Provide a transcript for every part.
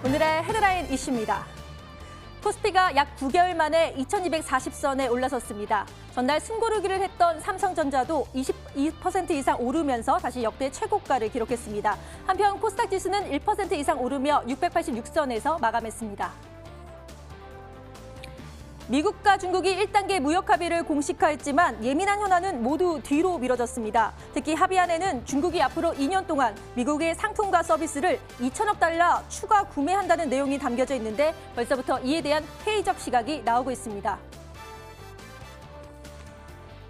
오늘의 헤드라인 이슈입니다. 코스피가 약 9개월 만에 2240선에 올라섰습니다. 전날 숨고르기를 했던 삼성전자도 22% 이상 오르면서 다시 역대 최고가를 기록했습니다. 한편 코스닥 지수는 1% 이상 오르며 686선에서 마감했습니다. 미국과 중국이 1단계 무역 합의를 공식화했지만 예민한 현안은 모두 뒤로 미뤄졌습니다. 특히 합의안에는 중국이 앞으로 2년 동안 미국의 상품과 서비스를 2천억 달러 추가 구매한다는 내용이 담겨져 있는데 벌써부터 이에 대한 회의적 시각이 나오고 있습니다.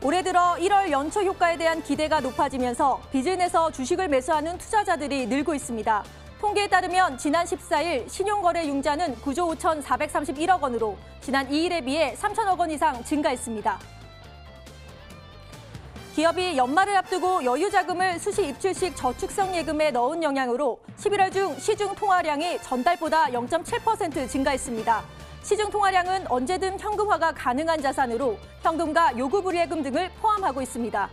올해 들어 1월 연초 효과에 대한 기대가 높아지면서 빚을 내서 주식을 매수하는 투자자들이 늘고 있습니다. 통계에 따르면 지난 14일 신용거래 융자는 9조 5,431억 원으로 지난 2일에 비해 3천억 원 이상 증가했습니다. 기업이 연말을 앞두고 여유 자금을 수시 입출식 저축성 예금에 넣은 영향으로 11월 중 시중 통화량이 전달보다 0.7% 증가했습니다. 시중 통화량은 언제든 현금화가 가능한 자산으로 현금과 요구불예금 등을 포함하고 있습니다.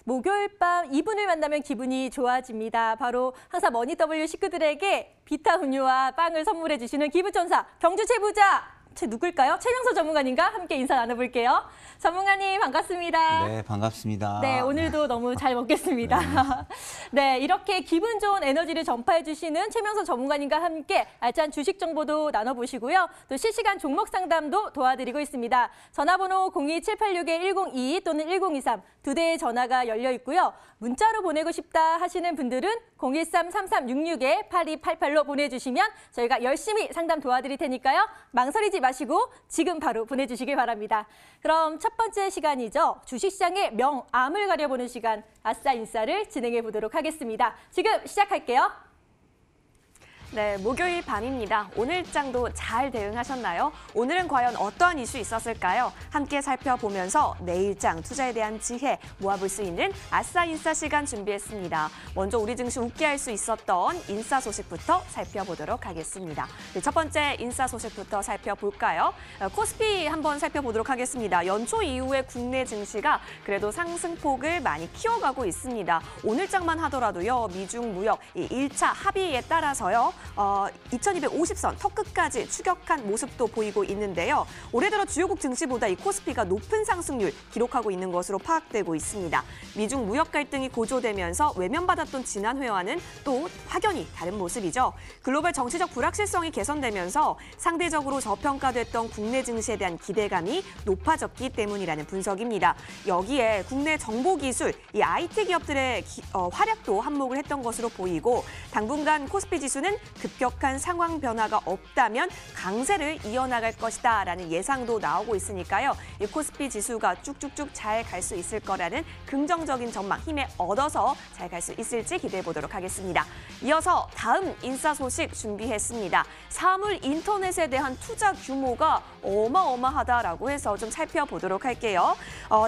목요일 밤 이분을 만나면 기분이 좋아집니다. 바로 항상 머니W 식구들에게 비타 음료와 빵을 선물해 주시는 기부천사 경주 최부자 누굴까요? 최명서 전문가님과 함께 인사 나눠볼게요. 전문가님 반갑습니다. 네, 반갑습니다. 네, 오늘도 너무 잘 먹겠습니다. 네, 이렇게 기분 좋은 에너지를 전파해 주시는 최명서 전문가님과 함께 알찬 주식 정보도 나눠보시고요. 또 실시간 종목 상담도 도와드리고 있습니다. 전화번호 02786-1022 또는 1023 두 대의 전화가 열려 있고요. 문자로 보내고 싶다 하시는 분들은 013-3366-8288로 보내주시면 저희가 열심히 상담 도와드릴 테니까요. 망설이지 마시고 지금 바로 보내주시길 바랍니다. 그럼 첫 번째 시간이죠. 주식시장의 명암을 가려보는 시간 아싸인싸를 진행해 보도록 하겠습니다. 지금 시작할게요. 네, 목요일 밤입니다. 오늘장도 잘 대응하셨나요? 오늘은 과연 어떠한 이슈 있었을까요? 함께 살펴보면서 내일장 투자에 대한 지혜 모아볼 수 있는 아싸인싸 시간 준비했습니다. 먼저 우리 증시 웃게 할 수 있었던 인싸 소식부터 살펴보도록 하겠습니다. 네, 첫 번째 인싸 소식부터 살펴볼까요? 코스피 한번 살펴보도록 하겠습니다. 연초 이후에 국내 증시가 그래도 상승폭을 많이 키워가고 있습니다. 오늘장만 하더라도요. 미중 무역 이 1차 합의에 따라서요. 2250선 턱끝까지 추격한 모습도 보이고 있는데요. 올해 들어 주요국 증시보다 이 코스피가 높은 상승률 기록하고 있는 것으로 파악되고 있습니다. 미중 무역 갈등이 고조되면서 외면받았던 지난 회와는 또 확연히 다른 모습이죠. 글로벌 정치적 불확실성이 개선되면서 상대적으로 저평가됐던 국내 증시에 대한 기대감이 높아졌기 때문이라는 분석입니다. 여기에 국내 정보기술, 이 IT 기업들의 활약도 한몫을 했던 것으로 보이고 당분간 코스피 지수는 급격한 상황 변화가 없다면 강세를 이어나갈 것이다라는 예상도 나오고 있으니까요. 이 코스피 지수가 쭉쭉쭉 잘 갈 수 있을 거라는 긍정적인 전망, 힘에 얻어서 잘 갈 수 있을지 기대해 보도록 하겠습니다. 이어서 다음 인싸 소식 준비했습니다. 사물 인터넷에 대한 투자 규모가 어마어마하다라고 해서 좀 살펴보도록 할게요.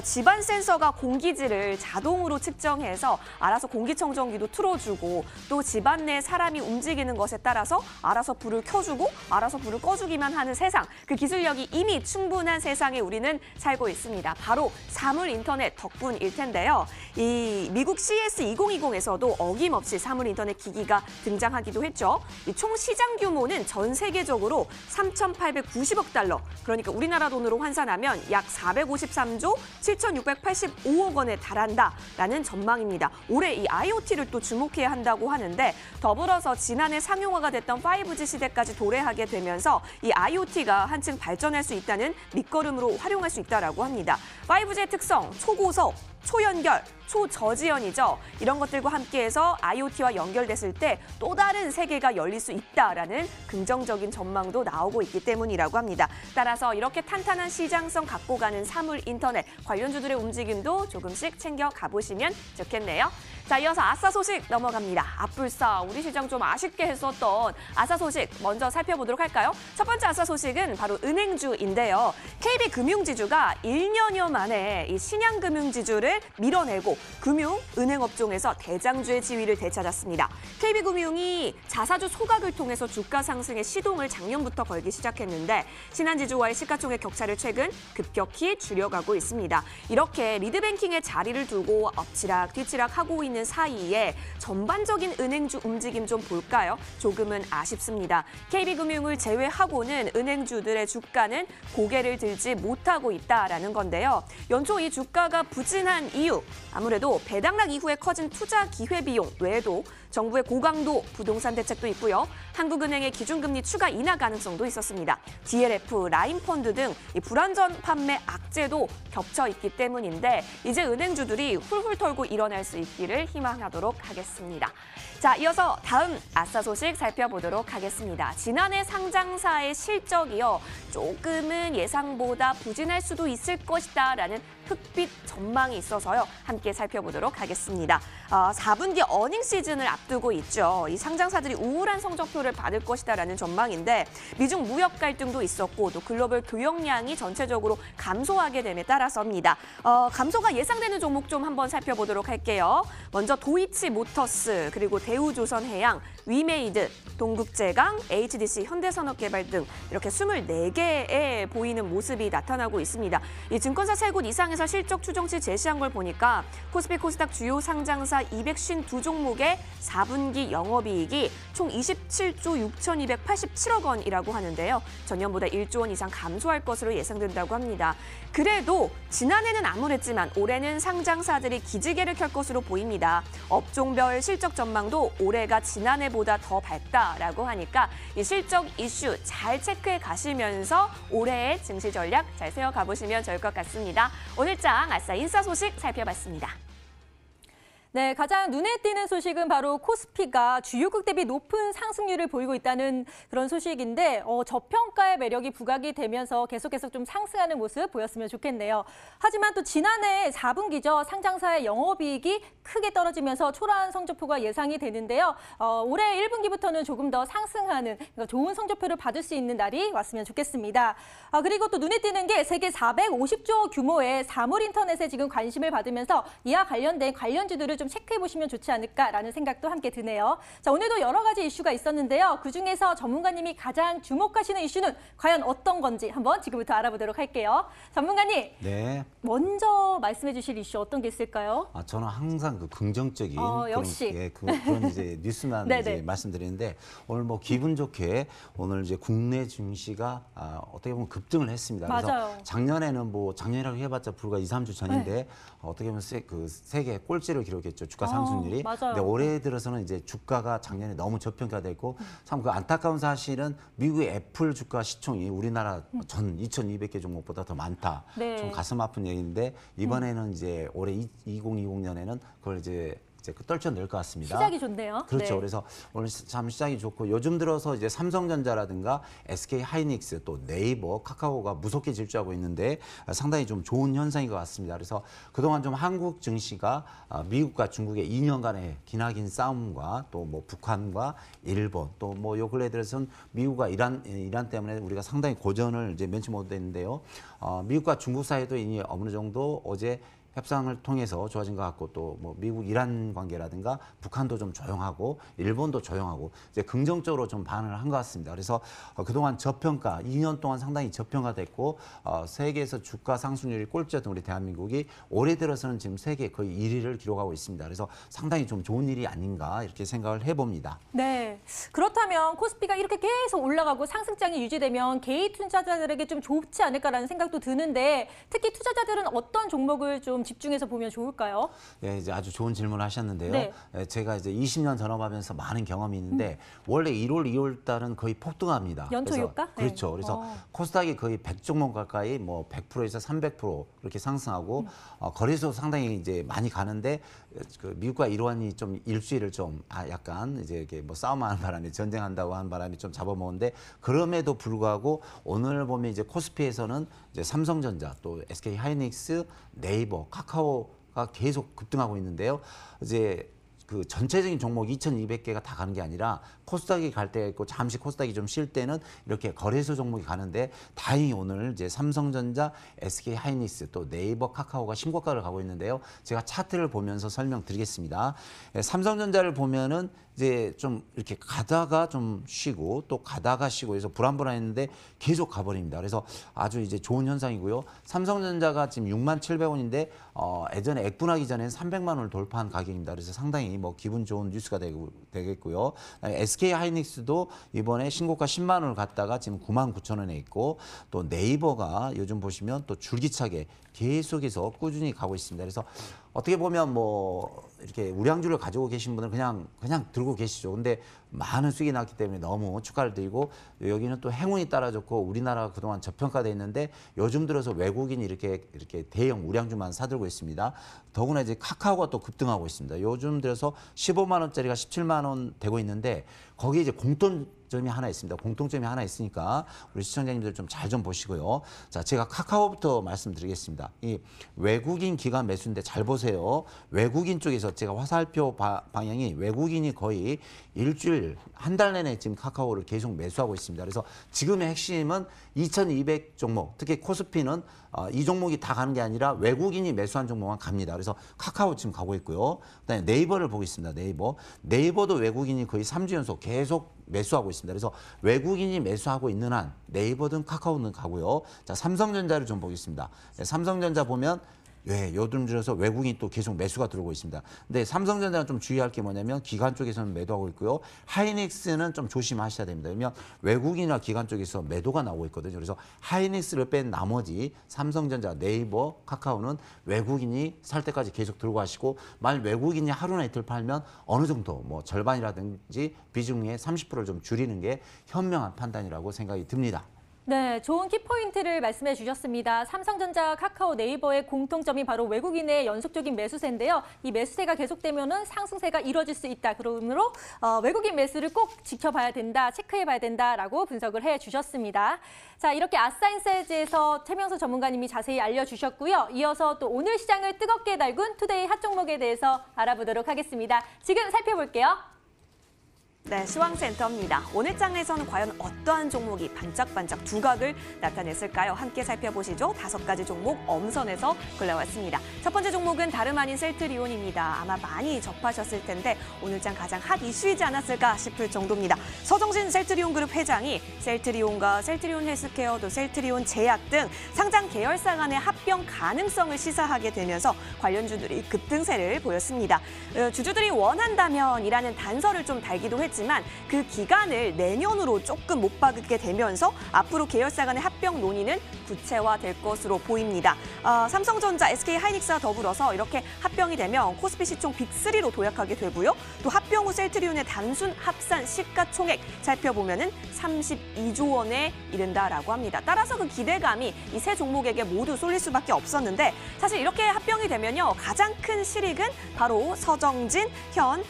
집안 센서가 공기질을 자동으로 측정해서 알아서 공기청정기도 틀어주고 또 집안 내 사람이 움직이는 것에 따라서 알아서 불을 켜주고 알아서 불을 꺼주기만 하는 세상, 그 기술력이 이미 충분한 세상에 우리는 살고 있습니다. 바로 사물 인터넷 덕분일 텐데요. 이 미국 CES 2020에서도 어김없이 사물 인터넷 기기가 등장하기도 했죠. 이 총 시장 규모는 전 세계적으로 3,890억 달러, 그러니까 우리나라 돈으로 환산하면 약 453조 7,685억 원에 달한다라는 전망입니다. 올해 이 IoT를 또 주목해야 한다고 하는데 더불어서 지난해 상용화가 됐던 5G 시대까지 도래하게 되면서 이 IoT가 한층 발전할 수 있다는 밑거름으로 활용할 수 있다라고 합니다. 5G의 특성, 초고속, 초연결, 초저지연이죠. 이런 것들과 함께해서 IoT와 연결됐을 때 또 다른 세계가 열릴 수 있다라는 긍정적인 전망도 나오고 있기 때문이라고 합니다. 따라서 이렇게 탄탄한 시장성 갖고 가는 사물 인터넷 관련주들의 움직임도 조금씩 챙겨 가보시면 좋겠네요. 자, 이어서 아싸 소식 넘어갑니다. 앞불싸, 우리 시장 좀 아쉽게 했었던 아싸 소식 먼저 살펴보도록 할까요? 첫 번째 아싸 소식은 바로 은행주인데요. KB금융지주가 1년여 만에 이 신한금융지주를 주가를 밀어내고 금융, 은행 업종에서 대장주의 지위를 되찾았습니다. KB금융이 자사주 소각을 통해서 주가 상승의 시동을 작년부터 걸기 시작했는데 신한지주와의 시가총액 격차를 최근 급격히 줄여가고 있습니다. 이렇게 리드뱅킹의 자리를 두고 엎치락 뒤치락 하고 있는 사이에 전반적인 은행주 움직임 좀 볼까요? 조금은 아쉽습니다. KB금융을 제외하고는 은행주들의 주가는 고개를 들지 못하고 있다라는 건데요. 연초 이 주가가 부진한 이유, 아무래도 배당락 이후에 커진 투자 기회비용 외에도 정부의 고강도 부동산 대책도 있고요. 한국은행의 기준금리 추가 인하 가능성도 있었습니다. DLF, 라인펀드 등 이 불안전 판매 악재도 겹쳐 있기 때문인데 이제 은행주들이 훌훌 털고 일어날 수 있기를 희망하도록 하겠습니다. 자, 이어서 다음 아싸 소식 살펴보도록 하겠습니다. 지난해 상장사의 실적이요. 조금은 예상보다 부진할 수도 있을 것이다라는 흑빛 전망이 있어서요. 함께 살펴보도록 하겠습니다. 4분기 어닝 시즌을 앞두고 있죠. 이 상장사들이 우울한 성적표를 받을 것이다라는 전망인데 미중 무역 갈등도 있었고 또 글로벌 교역량이 전체적으로 감소하게 됨에 따라서입니다. 감소가 예상되는 종목 좀 한번 살펴보도록 할게요. 먼저 도이치모터스, 그리고 대우조선해양, 위메이드, 동국제강, HDC, 현대산업개발 등 이렇게 24개에 보이는 모습이 나타나고 있습니다. 이 증권사 3곳 이상에서 실적 추정치 제시한 걸 보니까 코스피 코스닥 주요 상장사 252종목의 4분기 영업이익이 총 27조 6,287억 원이라고 하는데요. 전년보다 1조 원 이상 감소할 것으로 예상된다고 합니다. 그래도 지난해는 암울했지만 올해는 상장사들이 기지개를 켤 것으로 보입니다. 업종별 실적 전망도 올해가 지난해보다 더 밝다라고 하니까 이 실적 이슈 잘 체크해 가시면서 올해의 증시 전략 잘 세워가 보시면 좋을 것 같습니다. 오늘장 아싸 인싸 소식 살펴봤습니다. 네, 가장 눈에 띄는 소식은 바로 코스피가 주요국 대비 높은 상승률을 보이고 있다는 그런 소식인데 저평가의 매력이 부각이 되면서 계속 좀 상승하는 모습 보였으면 좋겠네요. 하지만 또 지난해 4분기죠. 상장사의 영업이익이 크게 떨어지면서 초라한 성적표가 예상이 되는데요. 올해 1분기부터는 조금 더 상승하는 좋은 성적표를 받을 수 있는 날이 왔으면 좋겠습니다. 그리고 또 눈에 띄는 게 세계 450조 규모의 사물인터넷에 지금 관심을 받으면서 이와 관련된 관련주들을 좀 체크해보시면 좋지 않을까라는 생각도 함께 드네요. 자, 오늘도 여러 가지 이슈가 있었는데요. 그중에서 전문가님이 가장 주목하시는 이슈는 과연 어떤 건지 한번 지금부터 알아보도록 할게요. 전문가님, 네. 먼저 말씀해 주실 이슈 어떤 게 있을까요? 저는 항상 그 긍정적인 역시. 그런 이제 뉴스만 이제 말씀드리는데 오늘 뭐 기분 좋게 오늘 이제 국내 증시가 어떻게 보면 급등을 했습니다. 맞아요. 그래서 작년에는 뭐 작년이라고 해봤자 불과 2, 3주 전인데 네. 어떻게 보면 세계 꼴찌를 기록했죠. 주가 상승률이. 맞아요. 근데 올해 들어서는 이제 주가가 작년에 너무 저평가됐고 참 그 안타까운 사실은 미국의 애플 주가 시총이 우리나라 전 2,200개 종목보다 더 많다. 네. 좀 가슴 아픈 얘기인데 이번에는 이제 올해 2020년에는 그걸 이제 떨쳐낼 것 같습니다. 시작이 좋네요. 그렇죠. 네. 그래서 오늘 참 시작이 좋고 요즘 들어서 이제 삼성전자라든가 SK 하이닉스 또 네이버, 카카오가 무섭게 질주하고 있는데 상당히 좀 좋은 현상인 것 같습니다. 그래서 그동안 좀 한국 증시가 미국과 중국의 2년간의 기나긴 싸움과 또 뭐 북한과 일본 또 뭐 요 근래 들어서는 미국과 이란 때문에 우리가 상당히 고전을 이제 면치 못했는데요. 미국과 중국 사이도 이미 어느 정도 어제 협상을 통해서 좋아진 것 같고 또 뭐 미국 이란 관계라든가 북한도 좀 조용하고 일본도 조용하고 이제 긍정적으로 좀 반응을 한 것 같습니다. 그래서 그동안 저평가 2년 동안 상당히 저평가됐고 세계에서 주가 상승률이 꼴찌였던 우리 대한민국이 올해 들어서는 지금 세계 거의 1위를 기록하고 있습니다. 그래서 상당히 좀 좋은 일이 아닌가 이렇게 생각을 해봅니다. 네. 그렇다면 코스피가 이렇게 계속 올라가고 상승장이 유지되면 개인 투자자들에게 좀 좋지 않을까라는 생각도 드는데 특히 투자자들은 어떤 종목을 좀 집중해서 보면 좋을까요? 네, 이제 아주 좋은 질문을 하셨는데요. 네. 제가 이제 20년 전업하면서 많은 경험이 있는데 원래 1월, 2월 달은 거의 폭등합니다. 연초 그래서, 유가? 그렇죠. 그래서 코스닥이 거의 100종목 가까이 뭐 100%에서 300% 이렇게 상승하고 거래소 상당히 이제 많이 가는데 그 미국과 이란이 좀 일주일을 좀 약간 이제 이렇게 뭐 싸움하는 바람에 전쟁한다고 하는 바람에 좀 잡아먹는데 그럼에도 불구하고 오늘 보면 이제 코스피에서는 이제 삼성전자 또 SK 하이닉스, 네이버, 카카오가 계속 급등하고 있는데요. 이제 그 전체적인 종목 2,200개가 다 가는 게 아니라 코스닥이 갈 때 있고 잠시 코스닥이 좀 쉴 때는 이렇게 거래소 종목이 가는데 다행히 오늘 이제 삼성전자, SK하이닉스 또 네이버, 카카오가 신고가를 가고 있는데요. 제가 차트를 보면서 설명드리겠습니다. 삼성전자를 보면은 이제 좀 이렇게 가다가 좀 쉬고 또 가다가 쉬고 해서 불안불안했는데 계속 가버립니다. 그래서 아주 이제 좋은 현상이고요. 삼성전자가 지금 67,700원인데 예전에 액분하기 전에는 300만 원을 돌파한 가격입니다. 그래서 상당히 뭐 기분 좋은 뉴스가 되겠고요. SK하이닉스도 이번에 신고가 10만 원을 갔다가 지금 99,000원에 있고 또 네이버가 요즘 보시면 또 줄기차게 계속해서 꾸준히 가고 있습니다. 그래서 어떻게 보면 뭐 이렇게 우량주를 가지고 계신 분은 그냥 들고 계시죠. 근데 많은 수익이 났기 때문에 너무 축하를 드리고 여기는 또 행운이 따라줬고 우리나라가 그동안 저평가돼 있는데 요즘 들어서 외국인이 이렇게 대형 우량주만 사들고 있습니다. 더구나 이제 카카오가 또 급등하고 있습니다. 요즘 들어서 15만 원짜리가 17만 원 되고 있는데 거기에 이제 공통점이 하나 있습니다. 공통점이 하나 있으니까 우리 시청자님들 좀 잘 좀 보시고요. 자, 제가 카카오부터 말씀드리겠습니다. 이 외국인 기관 매수인데 잘 보세요. 외국인 쪽에서 제가 화살표 방향이 외국인이 거의 일주일, 한 달 내내 지금 카카오를 계속 매수하고 있습니다. 그래서 지금의 핵심은 2,200 종목, 특히 코스피는 이 종목이 다 가는 게 아니라 외국인이 매수한 종목만 갑니다. 그래서 카카오 지금 가고 있고요. 그다음에 네이버를 보겠습니다. 네이버도 외국인이 거의 3주 연속 계속 매수하고 있습니다. 그래서 외국인이 매수하고 있는 한 네이버든 카카오는 가고요. 자, 삼성전자를 좀 보겠습니다. 삼성전자 보면 요즘 들어서 외국인이 또 계속 매수가 들어오고 있습니다. 근데 삼성전자는 좀 주의할 게 뭐냐면 기관 쪽에서는 매도하고 있고요. 하이닉스는 좀 조심하셔야 됩니다. 왜냐면 외국인이나 기관 쪽에서 매도가 나오고 있거든요. 그래서 하이닉스를 뺀 나머지 삼성전자, 네이버, 카카오는 외국인이 살 때까지 계속 들고 가시고 만약 외국인이 하루나 이틀 팔면 어느 정도 뭐 절반이라든지 비중의 30%를 좀 줄이는 게 현명한 판단이라고 생각이 듭니다. 네, 좋은 키포인트를 말씀해 주셨습니다. 삼성전자, 카카오, 네이버의 공통점이 바로 외국인의 연속적인 매수세인데요. 이 매수세가 계속되면은 상승세가 이루어질 수 있다. 그러므로 외국인 매수를 꼭 지켜봐야 된다, 체크해봐야 된다라고 분석을 해 주셨습니다. 자, 이렇게 아싸인사이즈에서 최명수 전문가님이 자세히 알려주셨고요. 이어서 또 오늘 시장을 뜨겁게 달군 투데이 핫 종목에 대해서 알아보도록 하겠습니다. 지금 살펴볼게요. 네, 시황센터입니다. 오늘 장에서는 과연 어떠한 종목이 반짝반짝 두각을 나타냈을까요? 함께 살펴보시죠. 5가지 종목 엄선해서 골라왔습니다. 첫 번째 종목은 다름 아닌 셀트리온입니다. 아마 많이 접하셨을 텐데 오늘 장 가장 핫 이슈이지 않았을까 싶을 정도입니다. 서정진 셀트리온 그룹 회장이 셀트리온과 셀트리온 헬스케어, 또 셀트리온 제약 등 상장 계열사 간의 합병 가능성을 시사하게 되면서 관련주들이 급등세를 보였습니다. 주주들이 원한다면이라는 단서를 좀 달기도 했지만 그 기간을 내년으로 조금 못 박게 되면서 앞으로 계열사 간의 합병 논의는 구체화될 것으로 보입니다. 삼성전자, SK하이닉스와 더불어서 이렇게 합병이 되면 코스피 시총 빅3로 도약하게 되고요. 또 합병 후 셀트리온의 단순 합산 시가총액 살펴보면은 32조 원에 이른다라고 합니다. 따라서 그 기대감이 이 세 종목에게 모두 쏠릴 수밖에 없었는데 사실 이렇게 합병이 되면요. 가장 큰 실익은 바로 서정진 현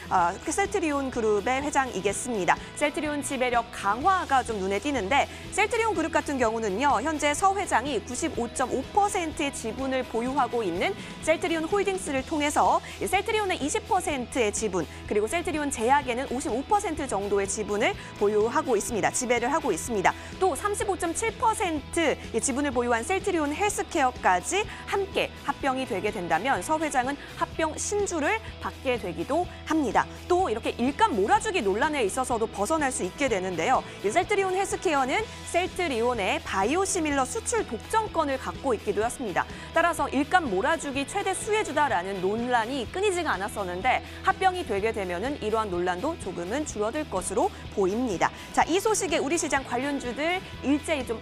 셀트리온 그룹의 회장이겠습니다. 셀트리온 지배력 강화가 좀 눈에 띄는데 셀트리온 그룹 같은 경우는요. 현재 서 회장이 95.5%의 지분을 보유하고 있는 셀트리온 홀딩스를 통해서 셀트리온의 20%의 지분 그리고 셀트리온 제약에는 55% 정도의 지분을 보유하고 있습니다. 지배를 하고 있습니다. 또 35.7%의 지분을 보유한 셀트리온 헬스케어까지 함께 합병이 되게 된다면 서 회장은 합병 신주를 받게 되기도 합니다. 또 이렇게 일감 몰아주기 논란에 있어서도 벗어날 수 있게 되는데요. 이 셀트리온 헬스케어는 셀트리온의 바이오시밀러 수출 독점권을 갖고 있기도 했습니다. 따라서 일감 몰아주기 최대 수혜주다라는 논란이 끊이지가 않았었는데 합병이 되게 되면은 이러한 논란도 조금은 줄어들 것으로 보입니다. 자, 이 소식에 우리 시장 관련주들 일제히 좀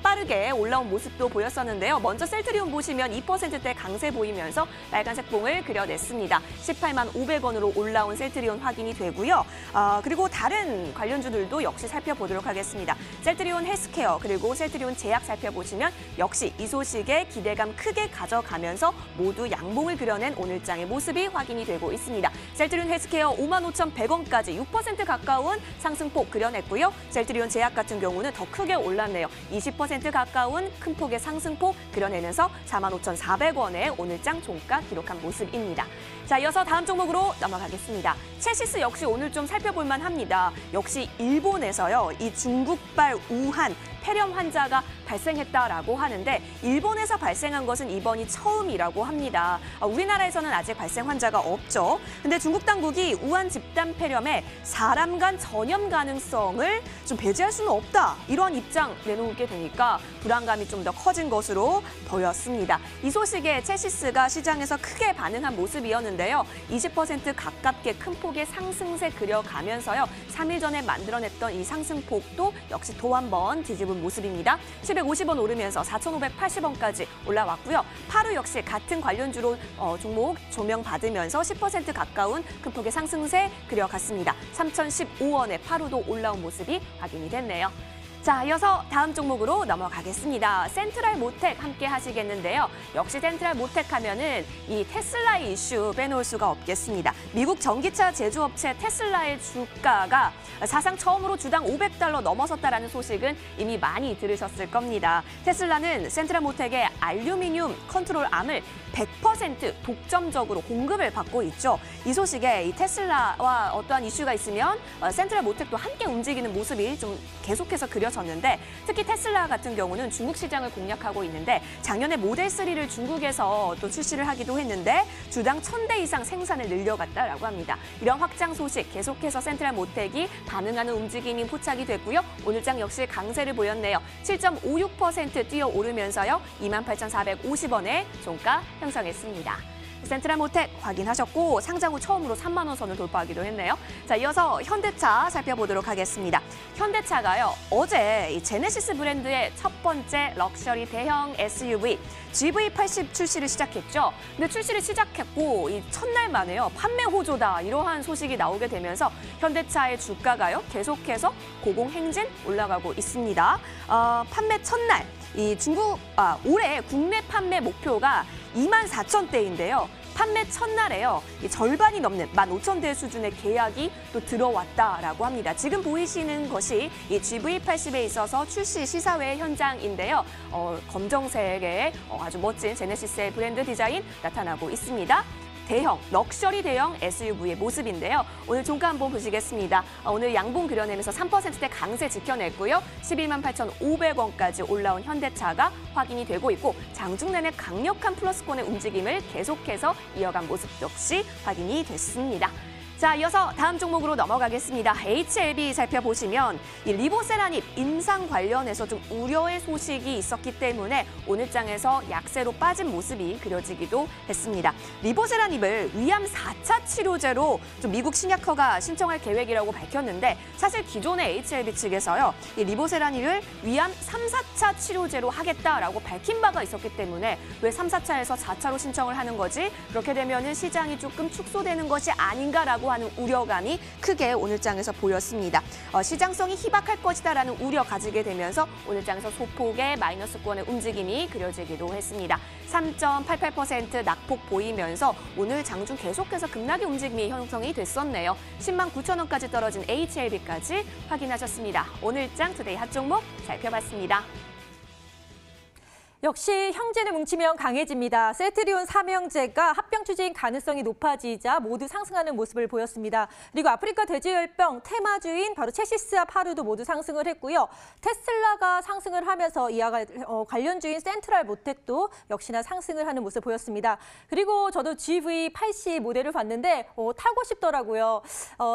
빠르게 올라온 모습도 보였었는데요. 먼저 셀트리온 보시면 2%대 강세 보이면서 빨간색 봉을 그려냈습니다. 18만 500원으로 올라온 셀트리온 확인이 되고요. 그리고 다른 관련주들도 역시 살펴보도록 하겠습니다. 셀트리온 헬스케어 그리고 셀트리온 제약 살펴보시면 역시 이 소식에 기대감 크게 가져가면서 모두 양봉을 그려낸 오늘장의 모습이 확인이 되고 있습니다. 셀트리온 헬스케어 55,100원까지 6% 가까운 상승폭 그려냈고요. 셀트리온 제약 같은 경우는 더 크게 올랐네요. 20% 가까운 큰 폭의 상승폭 그려내면서 45,400원에 오늘장 종가 기록한 모습입니다. 자, 이어서 다음 종목으로 넘어가겠습니다. 체시스 역시 오늘 좀 살펴볼 만합니다. 역시 일본에서요, 이 중국발 우한 폐렴 환자가 발생했다라고 하는데 일본에서 발생한 것은 이번이 처음이라고 합니다. 우리나라에서는 아직 발생 환자가 없죠. 근데 중국 당국이 우한 집단 폐렴에 사람 간 전염 가능성을 좀 배제할 수는 없다. 이런 입장 내놓게 되니까 불안감이 좀 더 커진 것으로 보였습니다. 이 소식에 체시스가 시장에서 크게 반응한 모습이었는데요. 20% 가깝게 큰 폭의 상승세 그려가면서요. 3일 전에 만들어냈던 이 상승폭도 역시 또 한 번 뒤집은 모습입니다. 750원 오르면서 4,580원까지 올라왔고요. 파루 역시 같은 관련주로 종목 조명받으면서 10% 가까운 큰 폭의 상승세 그려갔습니다. 3,015원에 파루도 올라온 모습이 확인이 됐네요. 자, 이어서 다음 종목으로 넘어가겠습니다. 센트럴 모텍 함께 하시겠는데요. 역시 센트럴 모텍 하면은 이 테슬라의 이슈 빼놓을 수가 없겠습니다. 미국 전기차 제조업체 테슬라의 주가가 사상 처음으로 주당 $500 넘어섰다라는 소식은 이미 많이 들으셨을 겁니다. 테슬라는 센트럴 모텍의 알루미늄 컨트롤 암을 100% 독점적으로 공급을 받고 있죠. 이 소식에 이 테슬라와 어떠한 이슈가 있으면 센트럴 모텍도 함께 움직이는 모습이 좀 계속해서 그려졌는데 특히 테슬라 같은 경우는 중국 시장을 공략하고 있는데 작년에 모델 3를 중국에서 또 출시를 하기도 했는데 주당 1,000대 이상 생산을 늘려갔다라고 합니다. 이런 확장 소식 계속해서 센트럴 모텍이 반응하는 움직임이 포착이 됐고요. 오늘장 역시 강세를 보였네요. 7.56% 뛰어오르면서요. 28,450원에 종가 형성했습니다. 센트럴 모텍 확인하셨고 상장 후 처음으로 3만 원 선을 돌파하기도 했네요. 자, 이어서 현대차 살펴보도록 하겠습니다. 현대차가요. 어제 이 제네시스 브랜드의 첫 번째 럭셔리 대형 SUV GV80 출시를 시작했죠. 근데 출시를 시작했고 이 첫날 만에요. 판매 호조다 이러한 소식이 나오게 되면서 현대차의 주가가요. 계속해서 고공행진 올라가고 있습니다. 판매 첫날 이 올해 국내 판매 목표가 24,000대인데요. 판매 첫날에요. 절반이 넘는 15,000대 수준의 계약이 또 들어왔다라고 합니다. 지금 보이시는 것이 이 GV80에 있어서 출시 시사회 현장인데요. 검정색의 아주 멋진 제네시스의 브랜드 디자인 나타나고 있습니다. 대형, 럭셔리 대형 SUV의 모습인데요. 오늘 종가 한번 보시겠습니다. 오늘 양봉 그려내면서 3%대 강세 지켜냈고요. 118,500원까지 올라온 현대차가 확인이 되고 있고 장중 내내 강력한 플러스권의 움직임을 계속해서 이어간 모습 역시 확인이 됐습니다. 자, 이어서 다음 종목으로 넘어가겠습니다. HLB 살펴보시면 이 리보세라닙 인상 관련해서 좀 우려의 소식이 있었기 때문에 오늘 장에서 약세로 빠진 모습이 그려지기도 했습니다. 리보세라닙을 위암 4차 치료제로 좀 미국 신약허가 신청할 계획이라고 밝혔는데 사실 기존의 HLB 측에서요. 이 리보세라닙을 위암 3, 4차 치료제로 하겠다라고 밝힌 바가 있었기 때문에 왜 3, 4차에서 4차로 신청을 하는 거지? 그렇게 되면은 시장이 조금 축소되는 것이 아닌가라고 하는 우려감이 크게 오늘장에서 보였습니다. 시장성이 희박할 것이다라는 우려 가지게 되면서 오늘장에서 소폭의 마이너스권의 움직임이 그려지기도 했습니다. 3.88% 낙폭 보이면서 오늘 장중 계속해서 급락의 움직임이 형성이 됐었네요. 109,000원까지 떨어진 HLB까지 확인하셨습니다. 오늘장 투데이 핫 종목 살펴봤습니다. 역시 형제는 뭉치면 강해집니다. 셀트리온 삼형제가 합병 추진 가능성이 높아지자 모두 상승하는 모습을 보였습니다. 그리고 아프리카 돼지열병 테마주인 바로 체시스와 파루도 모두 상승을 했고요. 테슬라가 상승을 하면서 이와 관련주인 센트럴 모텍도 역시나 상승을 하는 모습을 보였습니다. 그리고 저도 GV80 모델을 봤는데 타고 싶더라고요.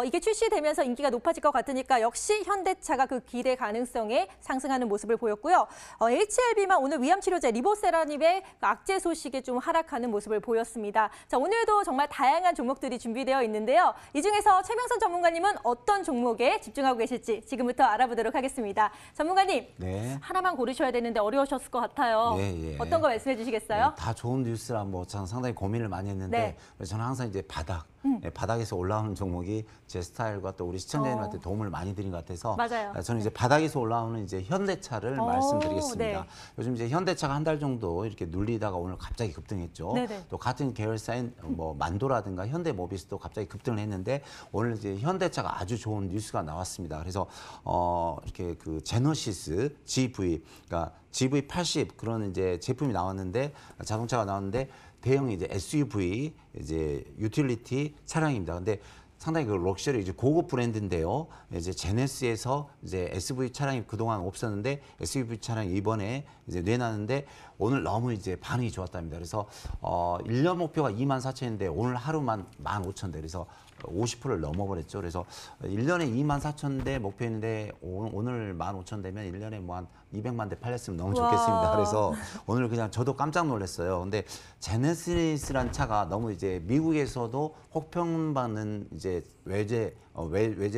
이게 출시되면서 인기가 높아질 것 같으니까 역시 현대차가 그 기대 가능성에 상승하는 모습을 보였고요. HLB만 오늘 위암 치료제 리보세라닙의 악재 소식에 좀 하락하는 모습을 보였습니다. 자, 오늘도 정말 다양한 종목들이 준비되어 있는데요. 이 중에서 최명선 전문가님은 어떤 종목에 집중하고 계실지 지금부터 알아보도록 하겠습니다. 전문가님, 네. 하나만 고르셔야 되는데 어려우셨을 것 같아요. 예. 어떤 거 말씀해 주시겠어요? 네, 다 좋은 뉴스라 저는 상당히 고민을 많이 했는데 저는 항상 이제 바닥에서 올라오는 종목이 제 스타일과 또 우리 시청자님한테 도움을 많이 드린 것 같아서 맞아요. 저는 이제 바닥에서 올라오는 이제 현대차를 말씀드리겠습니다. 네. 요즘 이제 현대차가 한 달 정도 이렇게 눌리다가 오늘 갑자기 급등했죠. 네네. 또 같은 계열사인 만도라든가 현대모비스도 갑자기 급등을 했는데 오늘 이제 현대차가 아주 좋은 뉴스가 나왔습니다. 그래서 이렇게 그 제너시스 GV, 그러니까 GV80 그런 이제 제품이 나왔는데 자동차가 나왔는데 대형 이제 SUV 이제 유틸리티 차량입니다. 근데 상당히 그 럭셔리 이제 고급 브랜드인데요. 이제 제네시스에서 이제 SUV 차량이 그동안 없었는데 SUV 차량이 이번에 이제 내놨는데 오늘 너무 이제 반응이 좋았답니다. 그래서 1년 목표가 24,000인데 오늘 하루만 15,000대. 그래서 50%를 넘어버렸죠. 그래서 1년에 24,000대 목표인데 오늘 15,000대면 1년에 뭐 한 200만 대 팔렸으면 너무 좋겠습니다. 그래서 오늘 그냥 저도 깜짝 놀랐어요. 근데 제네시스란 차가 너무 이제 미국에서도 혹평받는 이제 외제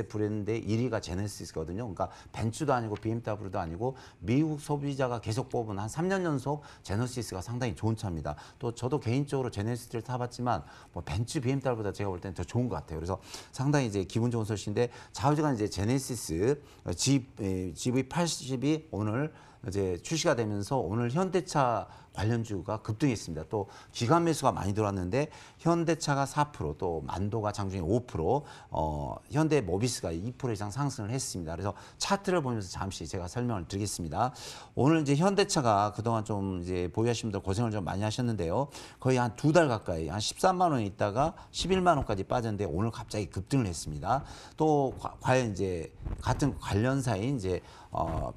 브랜드의 1위가 제네시스거든요. 그러니까 벤츠도 아니고 BMW도 아니고 미국 소비자가 계속 뽑은 한 3년 연속 제네시스가 상당히 좋은 차입니다. 또 저도 개인적으로 제네시스를 타봤지만 뭐 벤츠, BMW보다 제가 볼 때는 더 좋은 것 같아요. 그래서 상당히 이제 기분 좋은 소식인데 좌우지간 이제 제네시스 GV80이 오늘 이제 출시가 되면서 오늘 현대차 관련주가 급등했습니다. 또 기관 매수가 많이 들어왔는데 현대차가 4%, 또 만도가 장중에 5%, 현대 모비스가 2% 이상 상승을 했습니다. 그래서 차트를 보면서 잠시 제가 설명을 드리겠습니다. 오늘 이제 현대차가 그동안 좀 이제 보유하신 분들 고생을 좀 많이 하셨는데요. 거의 한 2달 가까이 한 13만 원에 있다가 11만 원까지 빠졌는데 오늘 갑자기 급등을 했습니다. 또 과연 이제 같은 관련사인 이제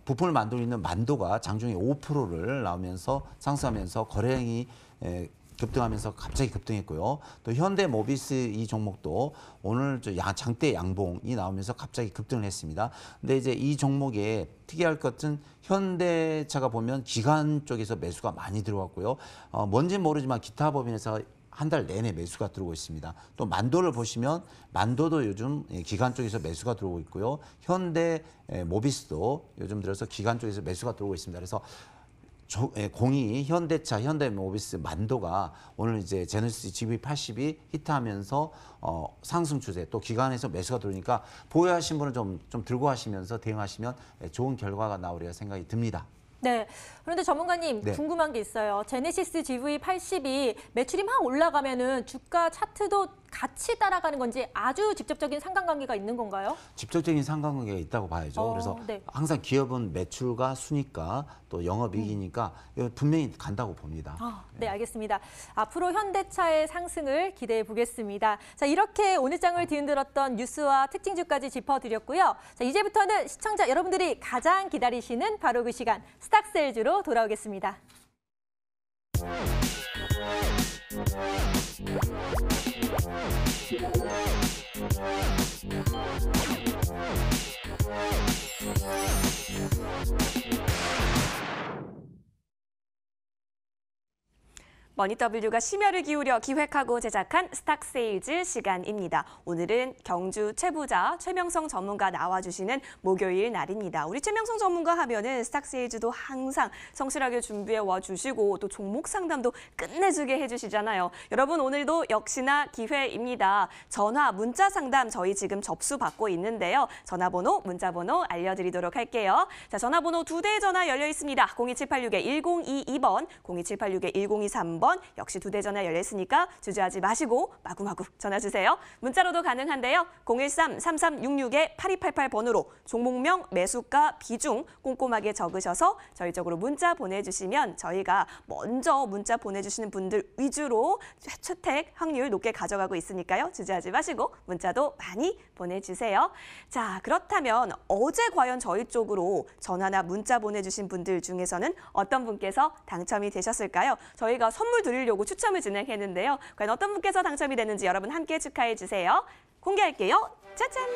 부품을 만들고 있는 만도가 장중에 5%를 나오면서 상승하면서 거래량이 급등하면서 갑자기 급등했고요. 또 현대 모비스 이 종목도 오늘 장대 양봉이 나오면서 갑자기 급등을 했습니다. 근데 이제 이 종목에 특이할 것은 현대차가 보면 기관 쪽에서 매수가 많이 들어왔고요. 뭔지는 모르지만 기타 법인에서 한 달 내내 매수가 들어오고 있습니다. 또 만도를 보시면 만도도 요즘 기관 쪽에서 매수가 들어오고 있고요. 현대 모비스도 요즘 들어서 기관 쪽에서 매수가 들어오고 있습니다. 그래서 공이 현대차, 현대모비스, 만도가 오늘 이제 제네시스 GV80이 히트하면서 상승 추세, 또 기관에서 매수가 들어오니까 보유하신 분은 좀 들고 하시면서 대응하시면 좋은 결과가 나오리라 생각이 듭니다. 네. 그런데 전문가님 네. 궁금한 게 있어요. 제네시스 GV80이 매출이 막 올라가면은 주가 차트도 같이 따라가는 건지 아주 직접적인 상관관계가 있는 건가요? 직접적인 상관관계가 있다고 봐야죠. 그래서 네. 항상 기업은 매출과 순이익과 또 영업이익이니까 분명히 간다고 봅니다. 네, 알겠습니다. 앞으로 현대차의 상승을 기대해 보겠습니다. 자, 이렇게 오늘 장을 뒤흔들었던 뉴스와 특징주까지 짚어드렸고요. 자, 이제부터는 시청자 여러분들이 가장 기다리시는 바로 그 시간 스탁세일즈로 돌아오겠습니다. 머니W가 심혈을 기울여 기획하고 제작한 스탁세일즈 시간입니다. 오늘은 경주 최부자 최명성 전문가 나와주시는 목요일 날입니다. 우리 최명성 전문가 하면은 스탁세일즈도 항상 성실하게 준비해 와주시고 또 종목 상담도 끝내주게 해주시잖아요. 여러분 오늘도 역시나 기회입니다. 전화, 문자 상담 저희 지금 접수 받고 있는데요. 전화번호, 문자번호 알려드리도록 할게요. 자, 전화번호 2대의 전화 열려 있습니다. 02786-1022번, 02786-1023번. 역시 2대 전화 열려 있으니까 주저하지 마시고 마구마구 전화 주세요. 문자로도 가능한데요. 013-3366-8288번으로 종목명, 매수가, 비중 꼼꼼하게 적으셔서 저희 쪽으로 문자 보내주시면 저희가 먼저 문자 보내주시는 분들 위주로 채택 확률 높게 가져가고 있으니까요. 주저하지 마시고 문자도 많이 보내주세요. 자, 그렇다면 어제 과연 저희 쪽으로 전화나 문자 보내주신 분들 중에서는 어떤 분께서 당첨이 되셨을까요? 저희가 선물 드리려고 추첨을 진행했는데요. 과연 어떤 분께서 당첨이 됐는지 여러분 함께 축하해 주세요. 공개할게요. 짜잔!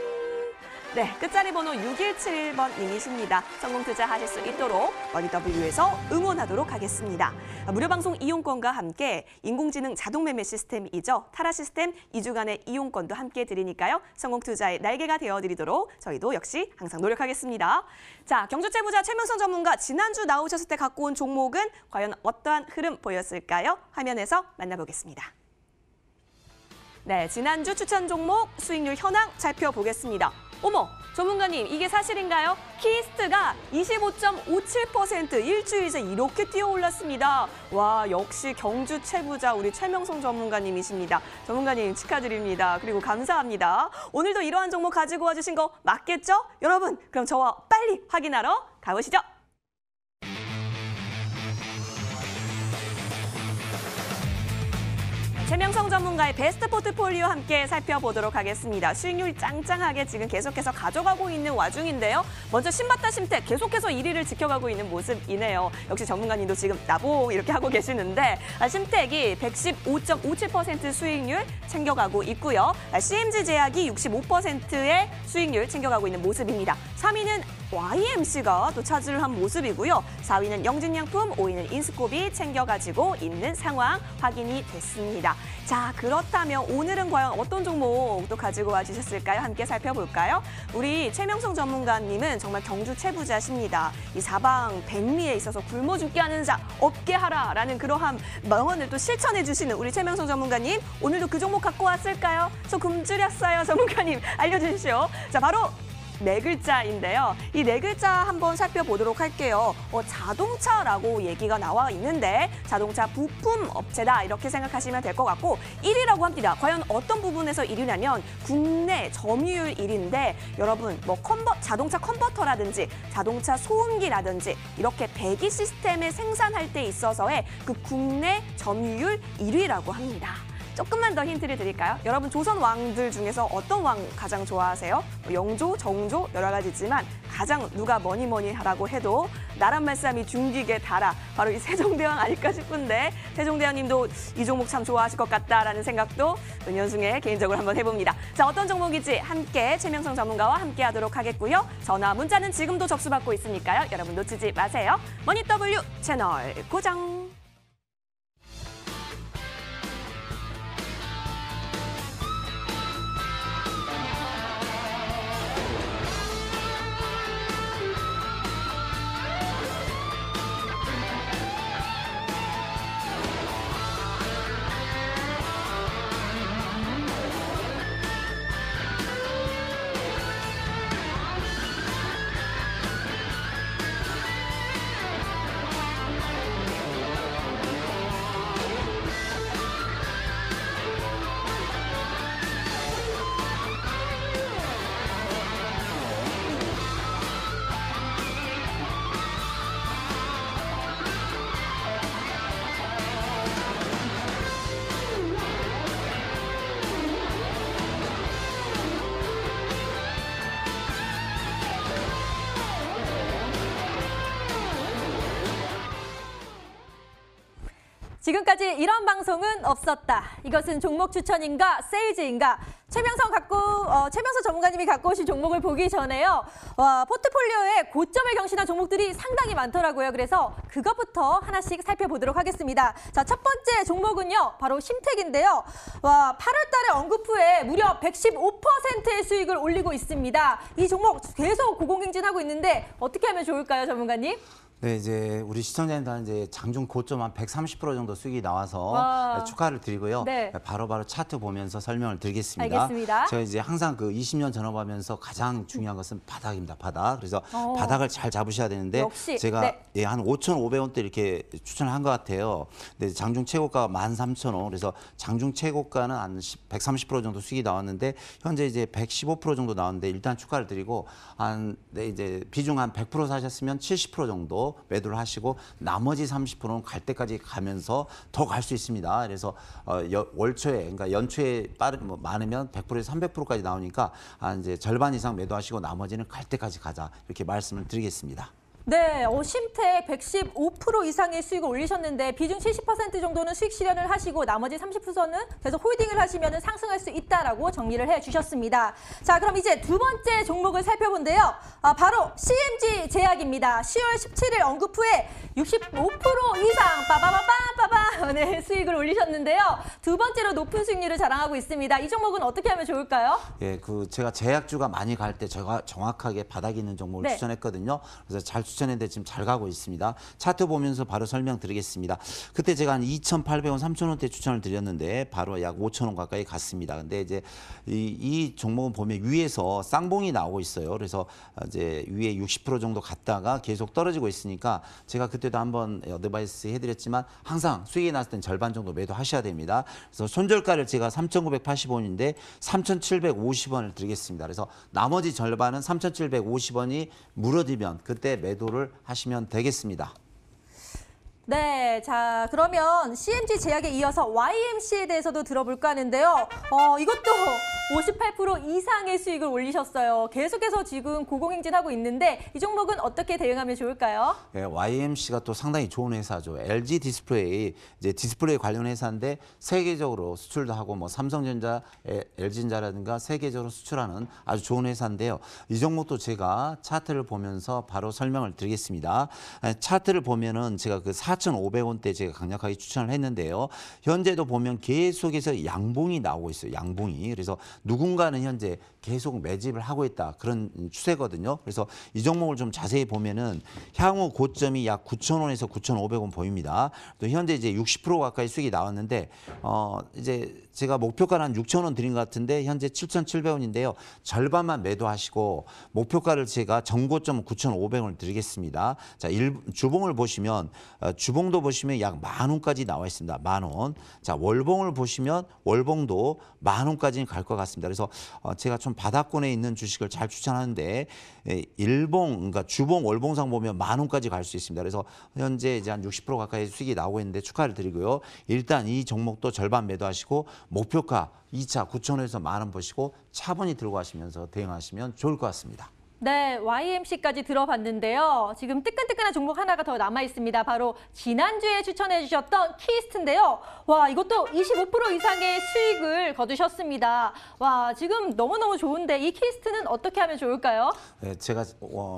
네, 끝자리 번호 6171번님이십니다. 성공 투자하실 수 있도록 머니W에서 응원하도록 하겠습니다. 무료 방송 이용권과 함께 인공지능 자동 매매 시스템이죠. 타라 시스템 2주간의 이용권도 함께 드리니까요. 성공 투자의 날개가 되어드리도록 저희도 역시 항상 노력하겠습니다. 자, 경주 최부자 최명성 전문가 지난주 나오셨을 때 갖고 온 종목은 과연 어떠한 흐름 보였을까요? 화면에서 만나보겠습니다. 네, 지난주 추천 종목 수익률 현황 살펴보겠습니다. 어머, 전문가님, 이게 사실인가요? 키스트가 25.57% 일주일 새 이렇게 뛰어올랐습니다. 와, 역시 경주 최부자 우리 최명성 전문가님이십니다. 전문가님 축하드립니다. 그리고 감사합니다. 오늘도 이러한 종목 가지고 와주신 거 맞겠죠? 여러분, 그럼 저와 빨리 확인하러 가보시죠. 최명성 전문가의 베스트 포트폴리오 함께 살펴보도록 하겠습니다. 수익률 짱짱하게 지금 계속해서 가져가고 있는 와중인데요. 먼저 신받다 심택 계속해서 1위를 지켜가고 있는 모습이네요. 역시 전문가님도 지금 나봉 이렇게 하고 계시는데 심택이 115.57% 수익률 챙겨가고 있고요. CMG 제약이 65%의 수익률 챙겨가고 있는 모습입니다. 3위는 YMC가 또 차지를 한 모습이고요. 4위는 영진양품, 5위는 인스코비 챙겨가지고 있는 상황 확인이 됐습니다. 자, 그렇다면 오늘은 과연 어떤 종목 또 가지고 와주셨을까요? 함께 살펴볼까요? 우리 최명성 전문가님은 정말 경주 최부자십니다. 이 사방 백리에 있어서 굶어 죽게 하는 자 없게 하라라는 그러한 명언을 또 실천해 주시는 우리 최명성 전문가님, 오늘도 그 종목 갖고 왔을까요? 저 굶주렸어요, 전문가님. 알려주시오. 자, 바로 네 글자인데요. 이 네 글자 한번 살펴보도록 할게요. 자동차라고 얘기가 나와 있는데 자동차 부품 업체다 이렇게 생각하시면 될 것 같고 1위라고 합니다. 과연 어떤 부분에서 1위냐면 국내 점유율 1위인데 여러분 뭐 자동차 컨버터라든지 자동차 소음기라든지 이렇게 배기 시스템을 생산할 때 있어서의 그 국내 점유율 1위라고 합니다. 조금만 더 힌트를 드릴까요? 여러분 조선 왕들 중에서 어떤 왕 가장 좋아하세요? 영조, 정조 여러 가지 있지만 가장 누가 뭐니 하라고 해도 나란 말씀이 중기게 달아 바로 이 세종대왕 아닐까 싶은데 세종대왕님도 이 종목 참 좋아하실 것 같다라는 생각도 은연중에 개인적으로 한번 해봅니다. 자, 어떤 종목인지 함께 최명성 전문가와 함께 하도록 하겠고요. 전화 문자는 지금도 접수받고 있으니까요. 여러분 놓치지 마세요. 머니W 채널 고정. 지금까지 이런 방송은 없었다. 이것은 종목 추천인가 세일즈인가? 최명성 전문가님이 갖고 오신 종목을 보기 전에요. 포트폴리오에 고점을 경신한 종목들이 상당히 많더라고요. 그래서 그것부터 하나씩 살펴보도록 하겠습니다. 자, 첫 번째 종목은요. 바로 심택인데요. 8월 달에 언급 후에 무려 115%의 수익을 올리고 있습니다. 이 종목 계속 고공행진하고 있는데 어떻게 하면 좋을까요, 전문가님? 네, 이제 우리 시청자님들은 이제 장중 고점 한 130% 정도 수익이 나와서 와. 축하를 드리고요. 네. 바로바로 차트 보면서 설명을 드리겠습니다. 알겠습니다. 제가 이제 항상 그 20년 전업하면서 가장 중요한 것은 바닥입니다. 바닥. 그래서 바닥을 잘 잡으셔야 되는데 역시. 제가 네. 예, 한 5,500원대 이렇게 추천을 한 것 같아요. 근데 장중 최고가가 13,000원. 그래서 장중 최고가는 한 130% 정도 수익이 나왔는데 현재 이제 115% 정도 나왔는데 일단 축하를 드리고 네, 이제 비중 한 100% 사셨으면 70% 정도 매도를 하시고 나머지 30%는 갈 때까지 가면서 더 갈 수 있습니다. 그래서 월초에 그러니까 연초에 많으면 100%에서 300%까지 나오니까 이제 절반 이상 매도하시고 나머지는 갈 때까지 가자 이렇게 말씀을 드리겠습니다. 네, 심택 115% 이상의 수익을 올리셨는데 비중 70% 정도는 수익 실현을 하시고 나머지 30%는 계속 홀딩을 하시면 상승할 수 있다라고 정리를 해주셨습니다. 자, 그럼 이제 두 번째 종목을 살펴본데요. 바로 CMG 제약입니다. 10월 17일 언급 후에 65% 이상 빠바바빰빠바 네, 수익을 올리셨는데요. 두 번째로 높은 수익률을 자랑하고 있습니다. 이 종목은 어떻게 하면 좋을까요? 예, 제가 제약주가 많이 갈 때 제가 정확하게 바닥에 있는 종목을 네. 추천했거든요. 그래서 잘 추천했는데 지금 잘 가고 있습니다. 차트 보면서 바로 설명드리겠습니다. 그때 제가 한 2,800원, 3,000원대 추천을 드렸는데 바로 약 5,000원 가까이 갔습니다. 근데 이제 이 종목은 보면 위에서 쌍봉이 나오고 있어요. 그래서 이제 위에 60% 정도 갔다가 계속 떨어지고 있으니까 제가 그때도 한번 어드바이스 해드렸지만 항상 수익이 났을 땐 절반 정도 매도하셔야 됩니다. 그래서 손절가를 제가 3,980원인데 3,750원을 드리겠습니다. 그래서 나머지 절반은 3,750원이 무너지면 그때 매도를 하시면 되겠습니다. 네, 자 그러면 CMG 제약에 이어서 YMC에 대해서도 들어볼까 하는데요. 이것도 58% 이상의 수익을 올리셨어요. 계속해서 지금 고공행진하고 있는데 이 종목은 어떻게 대응하면 좋을까요? 네, YMC가 또 상당히 좋은 회사죠. LG 디스플레이 이제 디스플레이 관련 회사인데 세계적으로 수출도 하고 뭐 삼성전자, LG전자라든가 세계적으로 수출하는 아주 좋은 회사인데요. 이 종목도 제가 차트를 보면서 바로 설명을 드리겠습니다. 차트를 보면은 제가 그 4,500원대 제가 강력하게 추천을 했는데요. 현재도 보면 계속해서 양봉이 나오고 있어요. 양봉이. 그래서 누군가는 현재 계속 매집을 하고 있다. 그런 추세거든요. 그래서 이 종목을 좀 자세히 보면은 향후 고점이 약 9,000원에서 9,500원 보입니다. 또 현재 이제 60% 가까이 수익이 나왔는데 이제 제가 목표가는 한 6,000원 드린 것 같은데 현재 7,700원인데요. 절반만 매도하시고 목표가를 제가 전고점 9,500원을 드리겠습니다. 자, 주봉을 보시면 주봉도 보시면 약 10,000원까지 나와 있습니다. 10,000원. 자, 월봉을 보시면 월봉도 10,000원까지는 갈 것 같습니다. 그래서 제가 좀 바닥권에 있는 주식을 잘 추천하는데 일봉, 그러니까 주봉, 월봉상 보면 10,000원까지 갈 수 있습니다. 그래서 현재 이제 한 60% 가까이 수익이 나오고 있는데 축하를 드리고요. 일단 이 종목도 절반 매도하시고 목표가 2차 9,000원에서 10,000원 보시고 차분히 들고 가시면서 대응하시면 좋을 것 같습니다. 네, YMC까지 들어봤는데요. 지금 뜨끈뜨끈한 종목 하나가 더 남아 있습니다. 바로 지난주에 추천해 주셨던 키스트인데요. 와, 이것도 25% 이상의 수익을 거두셨습니다. 와, 지금 너무너무 좋은데 이 키스트는 어떻게 하면 좋을까요? 네, 제가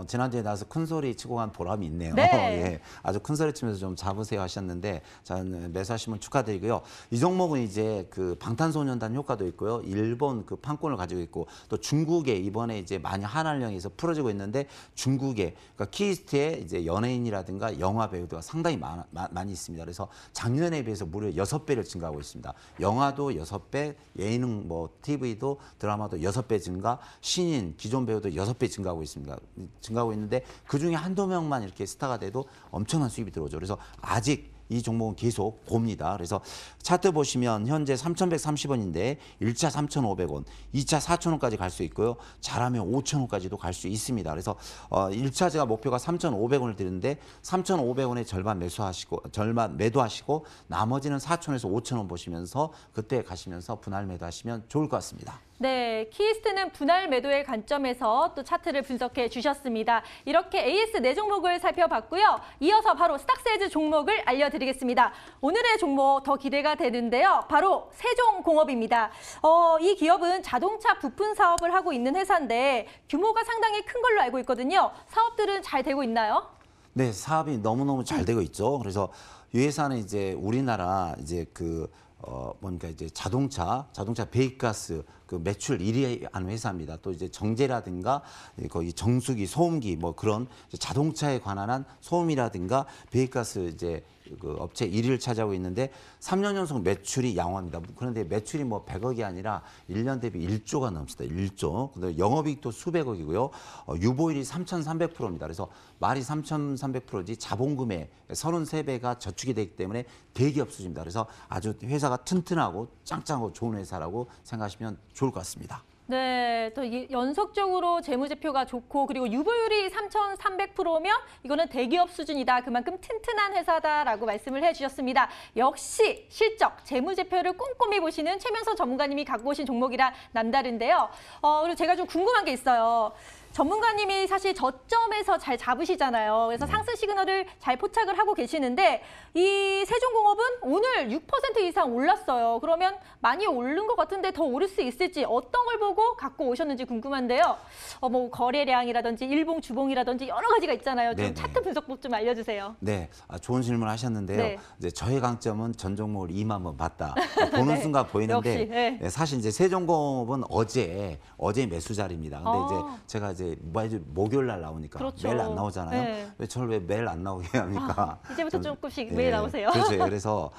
지난주에 나와서 큰 소리 치고 간 보람이 있네요. 네. 예, 아주 큰 소리 치면서 좀 잡으세요 하셨는데 저는 매수하시면 축하드리고요. 이 종목은 이제 그 방탄소년단 효과도 있고요. 일본 그 판권을 가지고 있고 또 중국에 이번에 이제 많이 한한령에서 풀어지고 있는데 중국에 그러니까 키스트에 이제 연예인이라든가 영화 배우가 상당히 많이 있습니다. 그래서 작년에 비해서 무려 6배를 증가하고 있습니다. 영화도 6배, 예능 뭐 TV도 드라마도 6배 증가, 신인 기존 배우도 6배 증가하고 있습니다. 증가하고 있는데 그중에 한두 명만 이렇게 스타가 돼도 엄청난 수입이 들어오죠. 그래서 아직 이 종목은 계속 봅니다. 그래서 차트 보시면 현재 3,130원인데 1차 3,500원, 2차 4,000원까지 갈 수 있고요. 잘하면 5,000원까지도 갈 수 있습니다. 그래서 1차 제가 목표가 3,500원을 드렸는데 3,500원에 절반 매수하시고 절반 매도하시고 나머지는 4,000원에서 5,000원 보시면서 그때 가시면서 분할 매도하시면 좋을 것 같습니다. 네, 키스트는 분할 매도의 관점에서 또 차트를 분석해 주셨습니다. 이렇게 AS 네 종목을 살펴봤고요. 이어서 바로 스탁스에즈 종목을 알려드리겠습니다. 오늘의 종목 더 기대가 되는데요. 바로 세종공업입니다. 이 기업은 자동차 부품 사업을 하고 있는 회사인데 규모가 상당히 큰 걸로 알고 있거든요. 사업들은 잘 되고 있나요? 네, 사업이 너무너무 잘 되고 있죠. 그래서 이 회사는 이제 우리나라 이제 뭔가 이제 자동차 배기가스 그 매출 1위 하는 회사입니다. 또 이제 정제라든가 거기 정수기, 소음기 뭐 그런 자동차에 관한 한 소음이라든가 배기가스 이제 그 업체 1위를 차지하고 있는데 3년 연속 매출이 양호합니다. 그런데 매출이 뭐 100억이 아니라 1년 대비 1조가 넘습니다. 1조. 근데 영업이익도 수백억이고요. 유보율이 3,300%입니다. 그래서 말이 3,300%지 자본금의 33배가 저축이 되기 때문에 대기업 수준입니다. 그래서 아주 회사가 튼튼하고 짱짱하고 좋은 회사라고 생각하시면 좋을 것 같습니다. 네, 또 연속적으로 재무제표가 좋고 그리고 유보율이 3,300%면 이거는 대기업 수준이다. 그만큼 튼튼한 회사다라고 말씀을 해주셨습니다. 역시 실적, 재무제표를 꼼꼼히 보시는 최명선 전문가님이 갖고 오신 종목이라 남다른데요. 그리고 제가 좀 궁금한 게 있어요. 전문가님이 사실 저점에서 잘 잡으시잖아요. 그래서 상승 시그널을 잘 포착을 하고 계시는데 이 세종공업은 오늘 6% 이상 올랐어요. 그러면 많이 오른 것 같은데 더 오를 수 있을지 어떤 걸 보고 갖고 오셨는지 궁금한데요. 뭐 거래량이라든지 일봉, 주봉이라든지 여러 가지가 있잖아요. 좀 네네. 차트 분석법 좀 알려주세요. 네, 좋은 질문 하셨는데요. 네. 이제 저의 강점은 전 종목을 2만 번 봤다. 보는 네. 순간 보이는데 역시, 네. 네, 사실 이제 세종공업은 어제 매수 자리입니다. 근데 이제 제가 이제 목요일 날 나오니까 그렇죠. 매일 안 나오잖아요. 네. 왜 저를 왜 매일 안 나오게 합니까? 이제부터 조금씩 매일 나오세요. 그렇죠. 그래서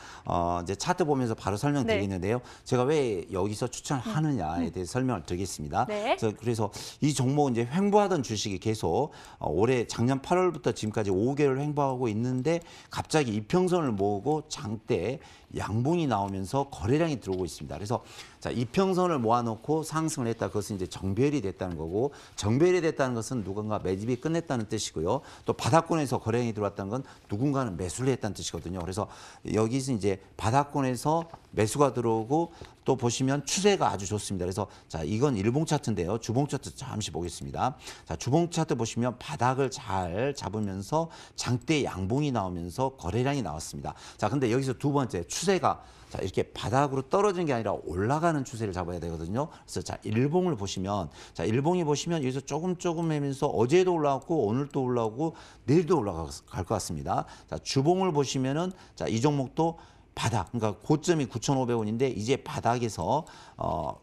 이제 차트 보면서 바로 설명드리겠는데요. 제가 왜 여기서 추천하느냐에 대해서 설명을 드리겠습니다. 네. 그래서 이 종목은 이제 횡보하던 주식이 계속 올해 작년 8월부터 지금까지 5개월 횡보하고 있는데 갑자기 이평선을 모으고 장대 양봉이 나오면서 거래량이 들어오고 있습니다. 그래서 자, 이평선을 모아놓고 상승을 했다. 그것은 이제 정배열이 됐다는 거고, 정배열이 됐다는 것은 누군가 매집이 끝냈다는 뜻이고요. 또 바닥권에서 거래량이 들어왔다는 건 누군가는 매수를 했다는 뜻이거든요. 그래서 여기서 이제 바닥권에서 매수가 들어오고 또 보시면 추세가 아주 좋습니다. 그래서 자, 이건 일봉 차트인데요. 주봉 차트 잠시 보겠습니다. 자, 주봉 차트 보시면 바닥을 잘 잡으면서 장대 양봉이 나오면서 거래량이 나왔습니다. 자, 근데 여기서 두 번째 추세가 자, 이렇게 바닥으로 떨어지는 게 아니라 올라가는 추세를 잡아야 되거든요. 그래서 자, 일봉을 보시면, 자, 일봉이 보시면 여기서 조금 하면서 어제도 올라왔고 오늘도 올라오고 내일도 올라갈 것 같습니다. 자, 주봉을 보시면은 자, 이 종목도 바닥, 그러니까 고점이 9,500원인데 이제 바닥에서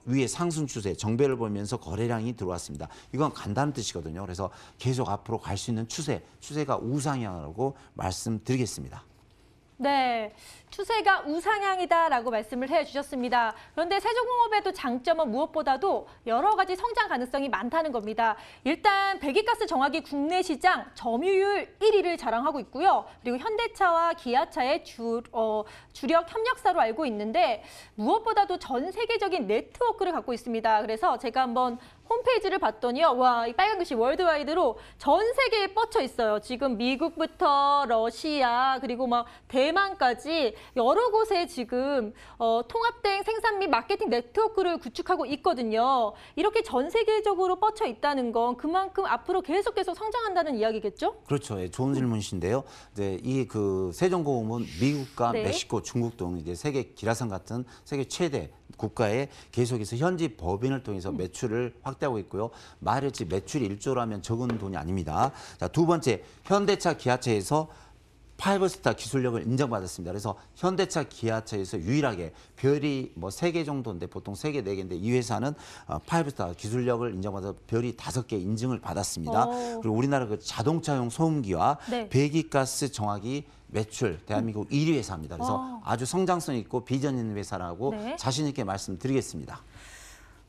위에 상승 추세, 정배를 보면서 거래량이 들어왔습니다. 이건 간다는 뜻이거든요. 그래서 계속 앞으로 갈 수 있는 추세가 우상향이라고 말씀드리겠습니다. 네, 추세가 우상향이다라고 말씀을 해주셨습니다. 그런데 세종공업에도 장점은 무엇보다도 여러 가지 성장 가능성이 많다는 겁니다. 일단 배기가스 정화기 국내 시장 점유율 1위를 자랑하고 있고요. 그리고 현대차와 기아차의 주력 협력사로 알고 있는데 무엇보다도 전 세계적인 네트워크를 갖고 있습니다. 그래서 제가 한번 홈페이지를 봤더니요. 와, 이 빨간 글씨 월드와이드로 전 세계에 뻗쳐 있어요. 지금 미국부터 러시아 그리고 막 대만까지 여러 곳에 지금 통합된 생산 및 마케팅 네트워크를 구축하고 있거든요. 이렇게 전 세계적으로 뻗쳐 있다는 건 그만큼 앞으로 계속 성장한다는 이야기겠죠? 그렇죠. 예, 좋은 질문이신데요. 이제 이 그 세종공업은 미국과 네. 멕시코, 중국 등 이제 세계 기라성 같은 세계 최대 국가에 계속해서 현지 법인을 통해서 매출을 확대하고 있고요. 말했지 매출이 1조라면 적은 돈이 아닙니다. 자, 두 번째, 현대차, 기아차에서 5스타 기술력을 인정받았습니다. 그래서 현대차, 기아차에서 유일하게 별이 뭐 3개 정도인데 보통 3개, 4개인데 이 회사는 5스타 기술력을 인정받아서 별이 5개 인증을 받았습니다. 그리고 우리나라 그 자동차용 소음기와 네. 배기가스 정화기 매출 대한민국 1위 회사입니다. 그래서 아주 성장성 있고 비전 있는 회사라고 네. 자신 있게 말씀드리겠습니다.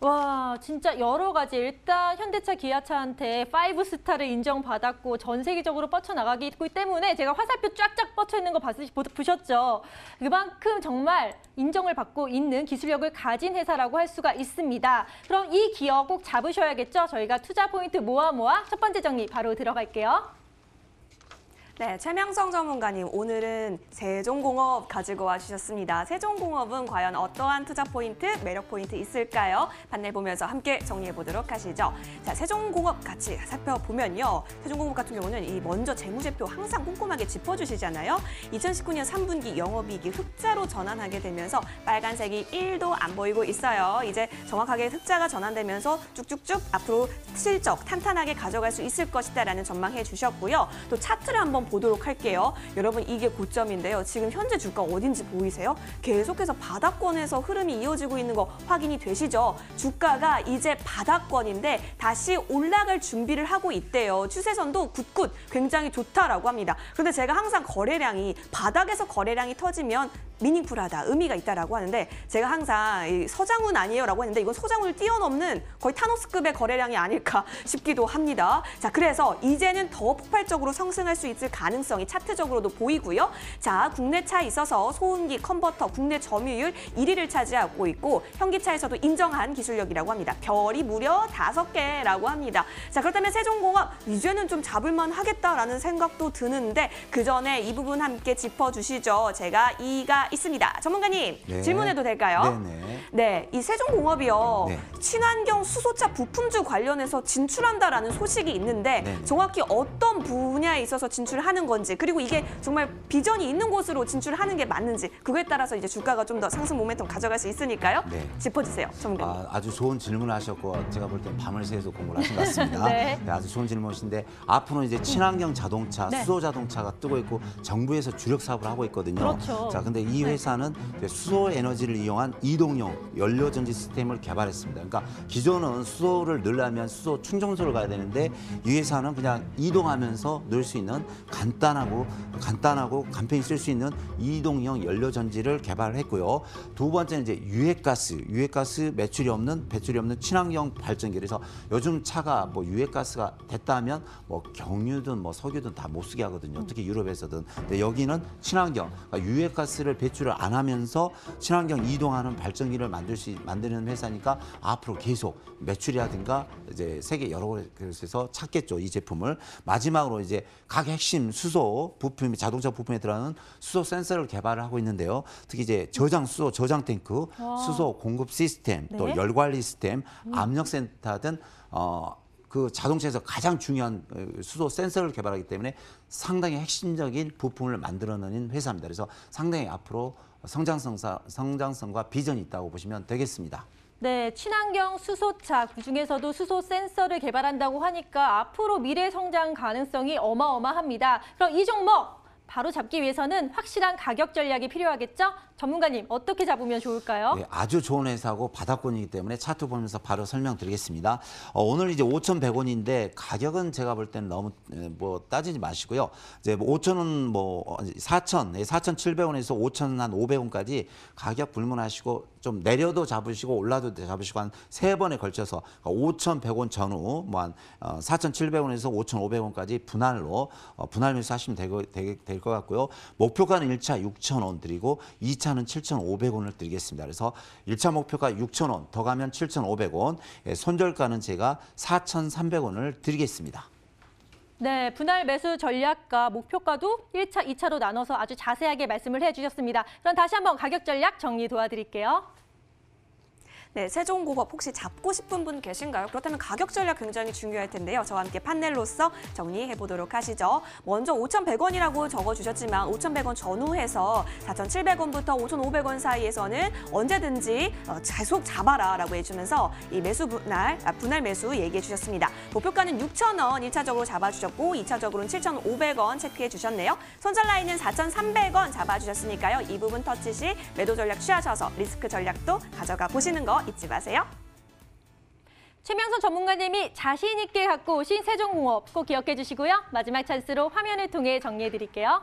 와, 진짜 여러 가지. 일단 현대차, 기아차한테 5스타를 인정받았고 전 세계적으로 뻗쳐나가기 때문에 제가 화살표 쫙쫙 뻗쳐 있는 거 보셨죠? 그만큼 정말 인정을 받고 있는 기술력을 가진 회사라고 할 수가 있습니다. 그럼 이 기업 꼭 잡으셔야겠죠? 저희가 투자 포인트 모아 첫 번째 정리 바로 들어갈게요. 네, 최명성 전문가님, 오늘은 세종공업 가지고 와주셨습니다. 세종공업은 과연 어떠한 투자 포인트, 매력 포인트 있을까요? 판넬 보면서 함께 정리해보도록 하시죠. 자, 세종공업 같이 살펴보면요. 세종공업 같은 경우는 이 먼저 재무제표 항상 꼼꼼하게 짚어주시잖아요. 2019년 3분기 영업이익이 흑자로 전환하게 되면서 빨간색이 1도 안 보이고 있어요. 이제 정확하게 흑자가 전환되면서 쭉쭉쭉 앞으로 실적 탄탄하게 가져갈 수 있을 것이다라는 전망해 주셨고요. 또 차트를 한번 보도록 할게요. 여러분, 이게 고점인데요. 지금 현재 주가 어딘지 보이세요? 계속해서 바닥권에서 흐름이 이어지고 있는 거 확인이 되시죠? 주가가 이제 바닥권인데 다시 올라갈 준비를 하고 있대요. 추세선도 굿굿 굉장히 좋다라고 합니다. 그런데 제가 항상 거래량이 바닥에서 거래량이 터지면 미닝풀하다, 의미가 있다라고 하는데 제가 항상 이 서장훈 아니에요라고 했는데 이건 서장훈을 뛰어넘는 거의 타노스급의 거래량이 아닐까 싶기도 합니다. 자, 그래서 이제는 더 폭발적으로 상승할 수 있을 가능성이 차트적으로도 보이고요. 자, 국내차에 있어서 소음기, 컨버터, 국내 점유율 1위를 차지하고 있고 현기차에서도 인정한 기술력이라고 합니다. 별이 무려 5개라고 합니다. 자, 그렇다면 세종공업 이제는 좀 잡을만 하겠다라는 생각도 드는데 그 전에 이 부분 함께 짚어주시죠. 제가 이가 있습니다. 전문가님, 네. 질문해도 될까요? 네네. 네, 이 세종공업이요. 네. 친환경 수소차 부품주 관련해서 진출한다라는 소식이 있는데 네네. 정확히 어떤 분야에 있어서 진출하는 건지 그리고 이게 정말 비전이 있는 곳으로 진출하는 게 맞는지 그거에 따라서 이제 주가가 좀 더 상승 모멘텀 가져갈 수 있으니까요. 네. 짚어주세요, 전문가님. 아주 좋은 질문을 하셨고 제가 볼 땐 밤을 새서 공부를 하신 것 같습니다. 네. 네, 아주 좋은 질문이신데 앞으로는 이제 친환경 자동차, 네. 수소 자동차가 뜨고 있고 정부에서 주력 사업을 하고 있거든요. 그렇죠. 자, 근데 이 회사는 이제 수소 에너지를 이용한 이동용 연료 전지 시스템을 개발했습니다. 그러니까 기존은 수소를 넣으려면 수소 충전소를 가야 되는데 이 회사는 그냥 이동하면서 넣을 수 있는 간단하고 간편히 쓸 수 있는 이동형 연료 전지를 개발했고요. 두 번째는 이제 유해가스 배출이 없는 친환경 발전기. 그래서 요즘 차가 뭐 유해가스가 됐다면 뭐 경유든 뭐 석유든 다 못 쓰게 하거든요. 특히 유럽에서든. 근데 여기는 친환경, 그러니까 유해가스를 배출을 안 하면서 친환경 이동하는 발전기를 만드는 회사니까 앞으로 계속 매출이라든가 이제 세계 여러 곳에서 찾겠죠, 이 제품을. 마지막으로 이제 각 핵심 수소 부품, 자동차 부품에 들어가는 수소 센서를 개발을 하고 있는데요. 특히 이제 수소 저장 탱크, 수소 공급 시스템, 또 네. 열 관리 시스템, 압력 센터 등 그 자동차에서 가장 중요한 수소 센서를 개발하기 때문에 상당히 핵심적인 부품을 만들어내는 회사입니다. 그래서 상당히 앞으로 성장성과 비전이 있다고 보시면 되겠습니다. 네, 친환경 수소차, 그중에서도 수소 센서를 개발한다고 하니까 앞으로 미래 성장 가능성이 어마어마합니다. 그럼 이 종목 바로 잡기 위해서는 확실한 가격 전략이 필요하겠죠? 전문가님, 어떻게 잡으면 좋을까요? 네, 아주 좋은 회사고 바닥권이기 때문에 차트 보면서 바로 설명드리겠습니다. 오늘 이제 5,100원인데 가격은 제가 볼 때는 너무 뭐 따지지 마시고요. 이제 5,000원 뭐 4,700원에서 5,500원까지 가격 불문하시고 좀 내려도 잡으시고 올라도 잡으시고 한 3번에 걸쳐서 5,100원 전후 뭐 한 4,700원에서 5,500원까지 분할 매수하시면 될 것 같고요. 목표가는 1차 6,000원 드리고 2차는 7,500원을 드리겠습니다. 그래서 1차 목표가 6,000원, 더 가면 7,500원, 손절가는 제가 4,300원을 드리겠습니다. 네, 분할 매수 전략과 목표가도 1차, 2차로 나눠서 아주 자세하게 말씀을 해주셨습니다. 그럼 다시 한번 가격 전략 정리 도와드릴게요. 네, 세종공업 혹시 잡고 싶은 분 계신가요? 그렇다면 가격 전략 굉장히 중요할 텐데요. 저와 함께 판넬로서 정리해 보도록 하시죠. 먼저 5,100원이라고 적어주셨지만 5,100원 전후해서 4,700원부터 5,500원 사이에서는 언제든지 계속 잡아라라고 해주면서 이 분할 매수 얘기해 주셨습니다. 목표가는 6,000원 1차적으로 잡아주셨고 2차적으로는 7,500원 체크해 주셨네요. 손절 라인은 4,300원 잡아주셨으니까요. 이 부분 터치 시 매도 전략 취하셔서 리스크 전략도 가져가 보시는 거 잊지 마세요. 최명선 전문가님이 자신 있게 갖고 오신 세종공업 꼭 기억해 주시고요. 마지막 찬스로 화면을 통해 정리해 드릴게요.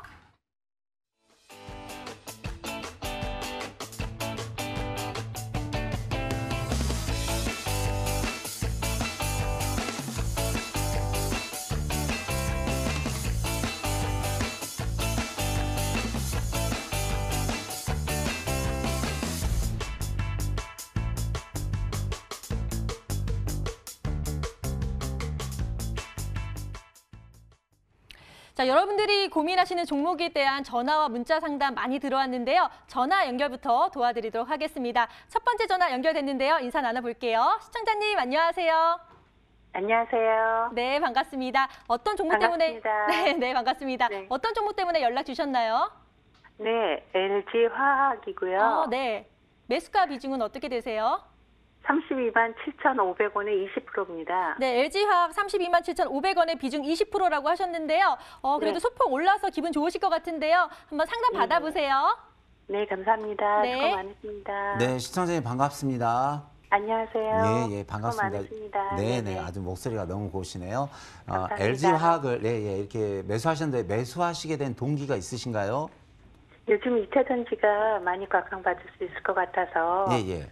자, 여러분들이 고민하시는 종목에 대한 전화와 문자 상담 많이 들어왔는데요. 전화 연결부터 도와드리도록 하겠습니다. 첫 번째 전화 연결됐는데요. 인사 나눠볼게요. 시청자님 안녕하세요. 안녕하세요. 네, 반갑습니다. 어떤 종목 반갑습니다. 때문에 네, 반갑습니다. 네. 어떤 종목 때문에 연락 주셨나요? 네, LG 화학이고요. 네. 매수가 비중은 어떻게 되세요? 32만 7,500원에 20%입니다. 네, LG화학 32만 7,500원의 비중 20%라고 하셨는데요. 그래도 네. 소폭 올라서 기분 좋으실 것 같은데요. 한번 상담 받아보세요. 네, 감사합니다. 네. 수고 많으십니다. 네, 시청자님 반갑습니다. 안녕하세요. 예, 반갑습니다. 수고 많으십니다. 네, 네네. 아주 목소리가 너무 고우시네요. 감사합니다. LG 화학을 이렇게 매수하셨는데 매수하시게 된 동기가 있으신가요? 요즘 2차 전지가 많이 각광받을 수 있을 것 같아서 예.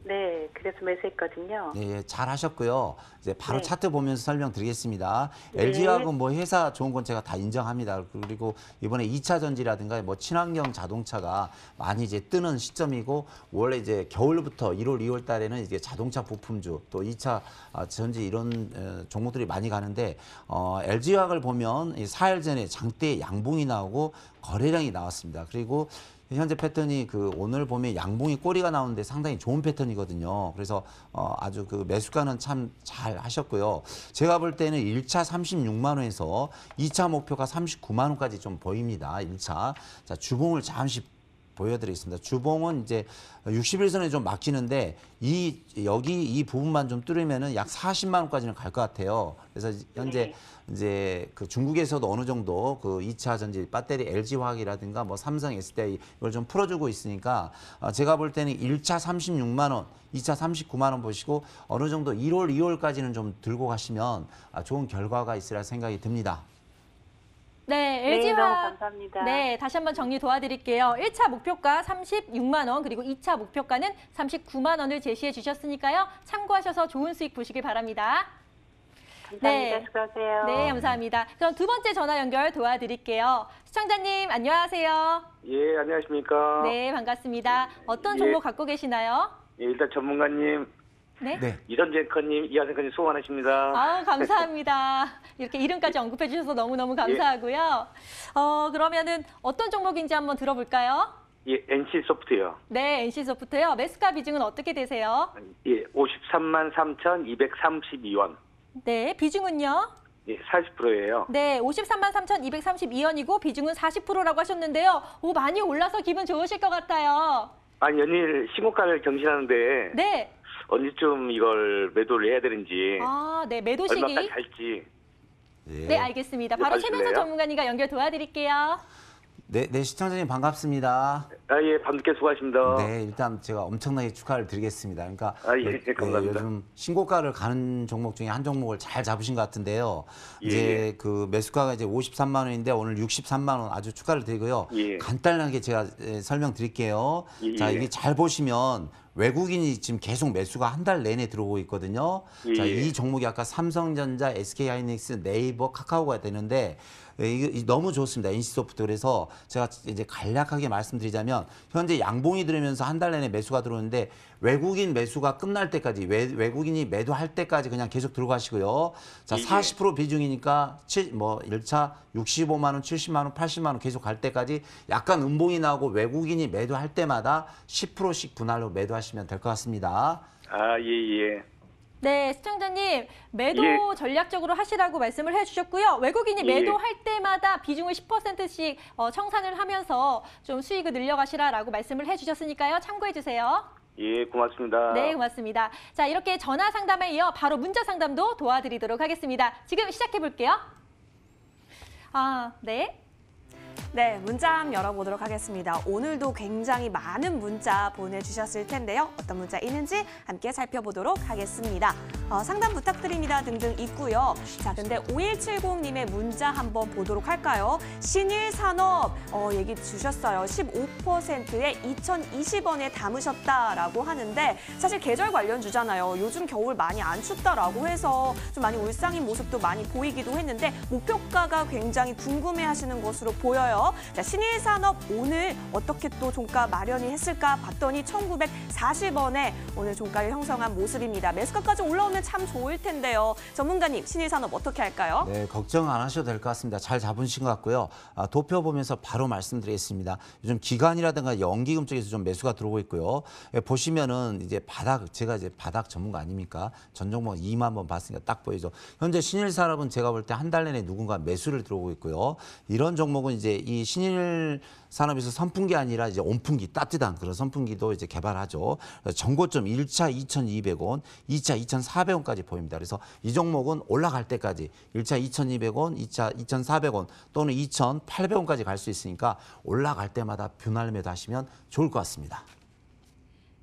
네, 그래서 매수했거든요. 예, 잘 하셨고요. 이제 바로 네. 차트 보면서 설명드리겠습니다. 네. LG화학은 뭐 회사 좋은 건 제가 다 인정합니다. 그리고 이번에 2차 전지라든가 뭐 친환경 자동차가 많이 이제 뜨는 시점이고 원래 이제 겨울부터 1월, 2월 달에는 이제 자동차 부품주 또 2차 전지 이런 종목들이 많이 가는데 LG화학을 보면 4일 전에 장대 양봉이 나오고 거래량이 나왔습니다. 그리고 현재 패턴이 오늘 보면 양봉이 꼬리가 나오는데 상당히 좋은 패턴이거든요. 그래서 아주 매수가는 참 잘 하셨고요. 제가 볼 때는 1차 36만 원에서 2차 목표가 39만 원까지 좀 보입니다. 1차. 자, 주봉을 잠시 보여드리겠습니다. 주봉은 이제 60일선에 좀 막히는데 여기 이 부분만 좀 뚫으면은 약 40만 원까지는 갈 것 같아요. 그래서 현재 이제 중국에서도 어느 정도 2차 전지 배터리 LG화학이라든가 뭐 삼성 SDI 이걸 좀 풀어주고 있으니까 제가 볼 때는 1차 36만 원, 2차 39만 원 보시고 어느 정도 1월, 2월까지는 좀 들고 가시면 좋은 결과가 있으리라 생각이 듭니다. 네, 네, LG화학. 너무 감사합니다. 네, 다시 한번 정리 도와드릴게요. 1차 목표가 36만 원, 그리고 2차 목표가는 39만 원을 제시해 주셨으니까요. 참고하셔서 좋은 수익 보시길 바랍니다. 감사합니다. 네. 수고하세요. 네, 감사합니다. 그럼 두 번째 전화 연결 도와드릴게요. 시청자님, 안녕하세요. 예, 안녕하십니까. 네, 반갑습니다. 어떤 예. 종목 갖고 계시나요? 예, 일단 전문가님, 네. 네. 이선재 앵커님, 이하선 앵커님 수고 많으십니다. 아우, 감사합니다. 이렇게 이름까지 언급해 주셔서 너무너무 감사하고요. 그러면은 어떤 종목인지 한번 들어볼까요? 예, NC소프트요. 네, NC소프트요. 매수가 비중은 어떻게 되세요? 예, 53만 3,232원. 네, 비중은요? 예, 40%예요. 네, 53만 3,232원이고 비중은 40%라고 하셨는데요. 오, 많이 올라서 기분 좋으실 것 같아요. 아니, 연일 신고가를 경신하는데 네. 언제쯤 이걸 매도를 해야 되는지, 아, 네, 매도 시기. 얼마까지 갈지. 네, 알겠습니다. 바로 네, 최명수 봐주실래요? 전문가님과 연결 도와드릴게요. 네, 시청자님 반갑습니다. 아, 예, 밤늦게 수고하십니다. 네, 일단 제가 엄청나게 축하를 드리겠습니다. 그러니까 예, 감사합니다. 요즘 신고가를 가는 종목 중에 한 종목을 잘 잡으신 것 같은데요. 예. 이제 그 매수가가 이제 53만 원인데 오늘 63만 원 아주 축하를 드리고요. 예. 간단하게 제가 설명드릴게요. 예. 자, 이게 잘 보시면 외국인이 지금 계속 매수가 한 달 내내 들어오고 있거든요. 예. 자, 이 종목이 아까 삼성전자, SK하이닉스, 네이버, 카카오가 되는데 이게 너무 좋습니다. NC소프트. 그래서 제가 이제 간략하게 말씀드리자면 현재 양봉이 들으면서 한 달 내내 매수가 들어오는데 외국인 매수가 끝날 때까지 외국인이 매도할 때까지 그냥 계속 들어가시고요. 자, 예. 40% 비중이니까 1차 65만 원, 70만 원, 80만 원 계속 갈 때까지 약간 음봉이 나오고 외국인이 매도할 때마다 10%씩 분할로 매도하시면 될 것 같습니다. 아, 예, 예. 네, 시청자님, 매도 예. 전략적으로 하시라고 말씀을 해주셨고요. 외국인이 예. 매도할 때마다 비중을 10%씩 청산을 하면서 좀 수익을 늘려가시라라고 말씀을 해주셨으니까요. 참고해주세요. 예, 고맙습니다. 네, 고맙습니다. 자, 이렇게 전화 상담에 이어 바로 문자 상담도 도와드리도록 하겠습니다. 지금 시작해볼게요. 네. 네, 문자 한번 열어보도록 하겠습니다. 오늘도 굉장히 많은 문자 보내주셨을 텐데요. 어떤 문자 있는지 함께 살펴보도록 하겠습니다. 상담 부탁드립니다 등등 있고요. 자, 근데 5170님의 문자 한번 보도록 할까요? 신일산업 얘기 주셨어요. 15%에 2,020원에 담으셨다라고 하는데 사실 계절 관련 주잖아요. 요즘 겨울 많이 안 춥다라고 해서 좀 많이 울상인 모습도 많이 보이기도 했는데 목표가가 굉장히 궁금해하시는 것으로 보여요. 자, 신일산업 오늘 어떻게 또 종가 마련이 했을까 봤더니 1,940원에 오늘 종가를 형성한 모습입니다. 매수가까지 올라오면 참 좋을 텐데요. 전문가님, 신일산업 어떻게 할까요? 네, 걱정 안 하셔도 될 것 같습니다. 잘 잡으신 것 같고요. 도표 보면서 바로 말씀드리겠습니다. 요즘 기관이라든가 연기금 쪽에서 좀 매수가 들어오고 있고요. 보시면은 이제 제가 이제 바닥 전문가 아닙니까? 전 종목 2만 번 봤으니까 딱 보이죠. 현재 신일산업은 제가 볼 때 한 달 내내 누군가 매수를 들어오고 있고요. 이런 종목은 이제 이 신일 산업에서 선풍기 아니라 이제 온풍기, 따뜻한 그런 선풍기도 이제 개발하죠. 전고점 1차 2,200원, 2차 2,400원까지 보입니다. 그래서 이 종목은 올라갈 때까지 1차 2,200원, 2차 2,400원 또는 2,800원까지 갈 수 있으니까 올라갈 때마다 분할 매도하시면 좋을 것 같습니다.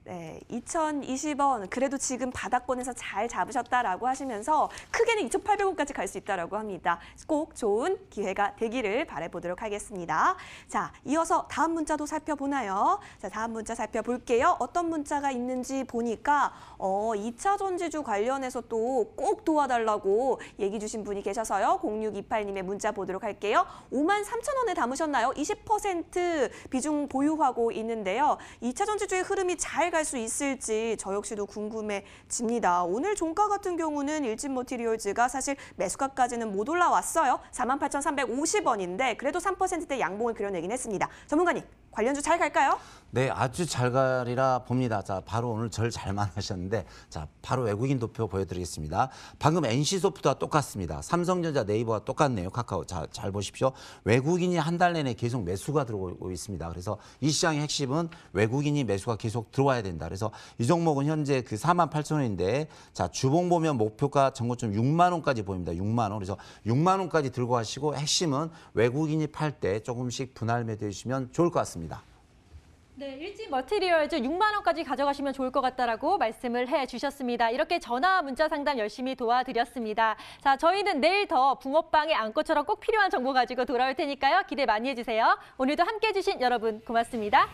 네, 2,020원 그래도 지금 바닥권에서 잘 잡으셨다라고 하시면서 크게는 2,800원까지 갈 수 있다라고 합니다. 꼭 좋은 기회가 되기를 바라보도록 하겠습니다. 자, 이어서 다음 문자도 살펴보나요? 자, 다음 문자 살펴볼게요. 어떤 문자가 있는지 보니까 2차 전지주 관련해서 또 꼭 도와달라고 얘기 주신 분이 계셔서요. 0628님의 문자 보도록 할게요. 53,000원에 담으셨나요? 20% 비중 보유하고 있는데요. 2차 전지주의 흐름이 잘 갈 수 있을지 저 역시도 궁금해집니다. 오늘 종가 같은 경우는 일진머티리얼즈가 사실 매수가까지는 못 올라왔어요. 48,350원인데 그래도 3%대 양봉을 그려내긴 했습니다. 전문가님, 관련주 잘 갈까요? 네, 아주 잘 가리라 봅니다. 자, 바로 오늘 절 잘 만나셨는데, 자, 바로 외국인 도표 보여드리겠습니다. 방금 NC소프트와 똑같습니다. 삼성전자, 네이버와 똑같네요. 카카오. 자, 잘 보십시오. 외국인이 한 달 내내 계속 매수가 들어오고 있습니다. 그래서 이 시장의 핵심은 외국인이 매수가 계속 들어와야 된다. 그래서 이 종목은 현재 그 48,000원인데, 자, 주봉 보면 목표가 전고점 6만 원까지 보입니다. 6만 원. 그래서 6만 원까지 들고 가시고 핵심은 외국인이 팔 때 조금씩 분할 매도해 주시면 좋을 것 같습니다. 네, 일진 머티리얼즈 6만 원까지 가져가시면 좋을 것 같다라고 말씀을 해주셨습니다. 이렇게 전화 문자 상담 열심히 도와드렸습니다. 자, 저희는 내일 더 붕어빵의 안고처럼 꼭 필요한 정보 가지고 돌아올 테니까요. 기대 많이 해주세요. 오늘도 함께해 주신 여러분 고맙습니다.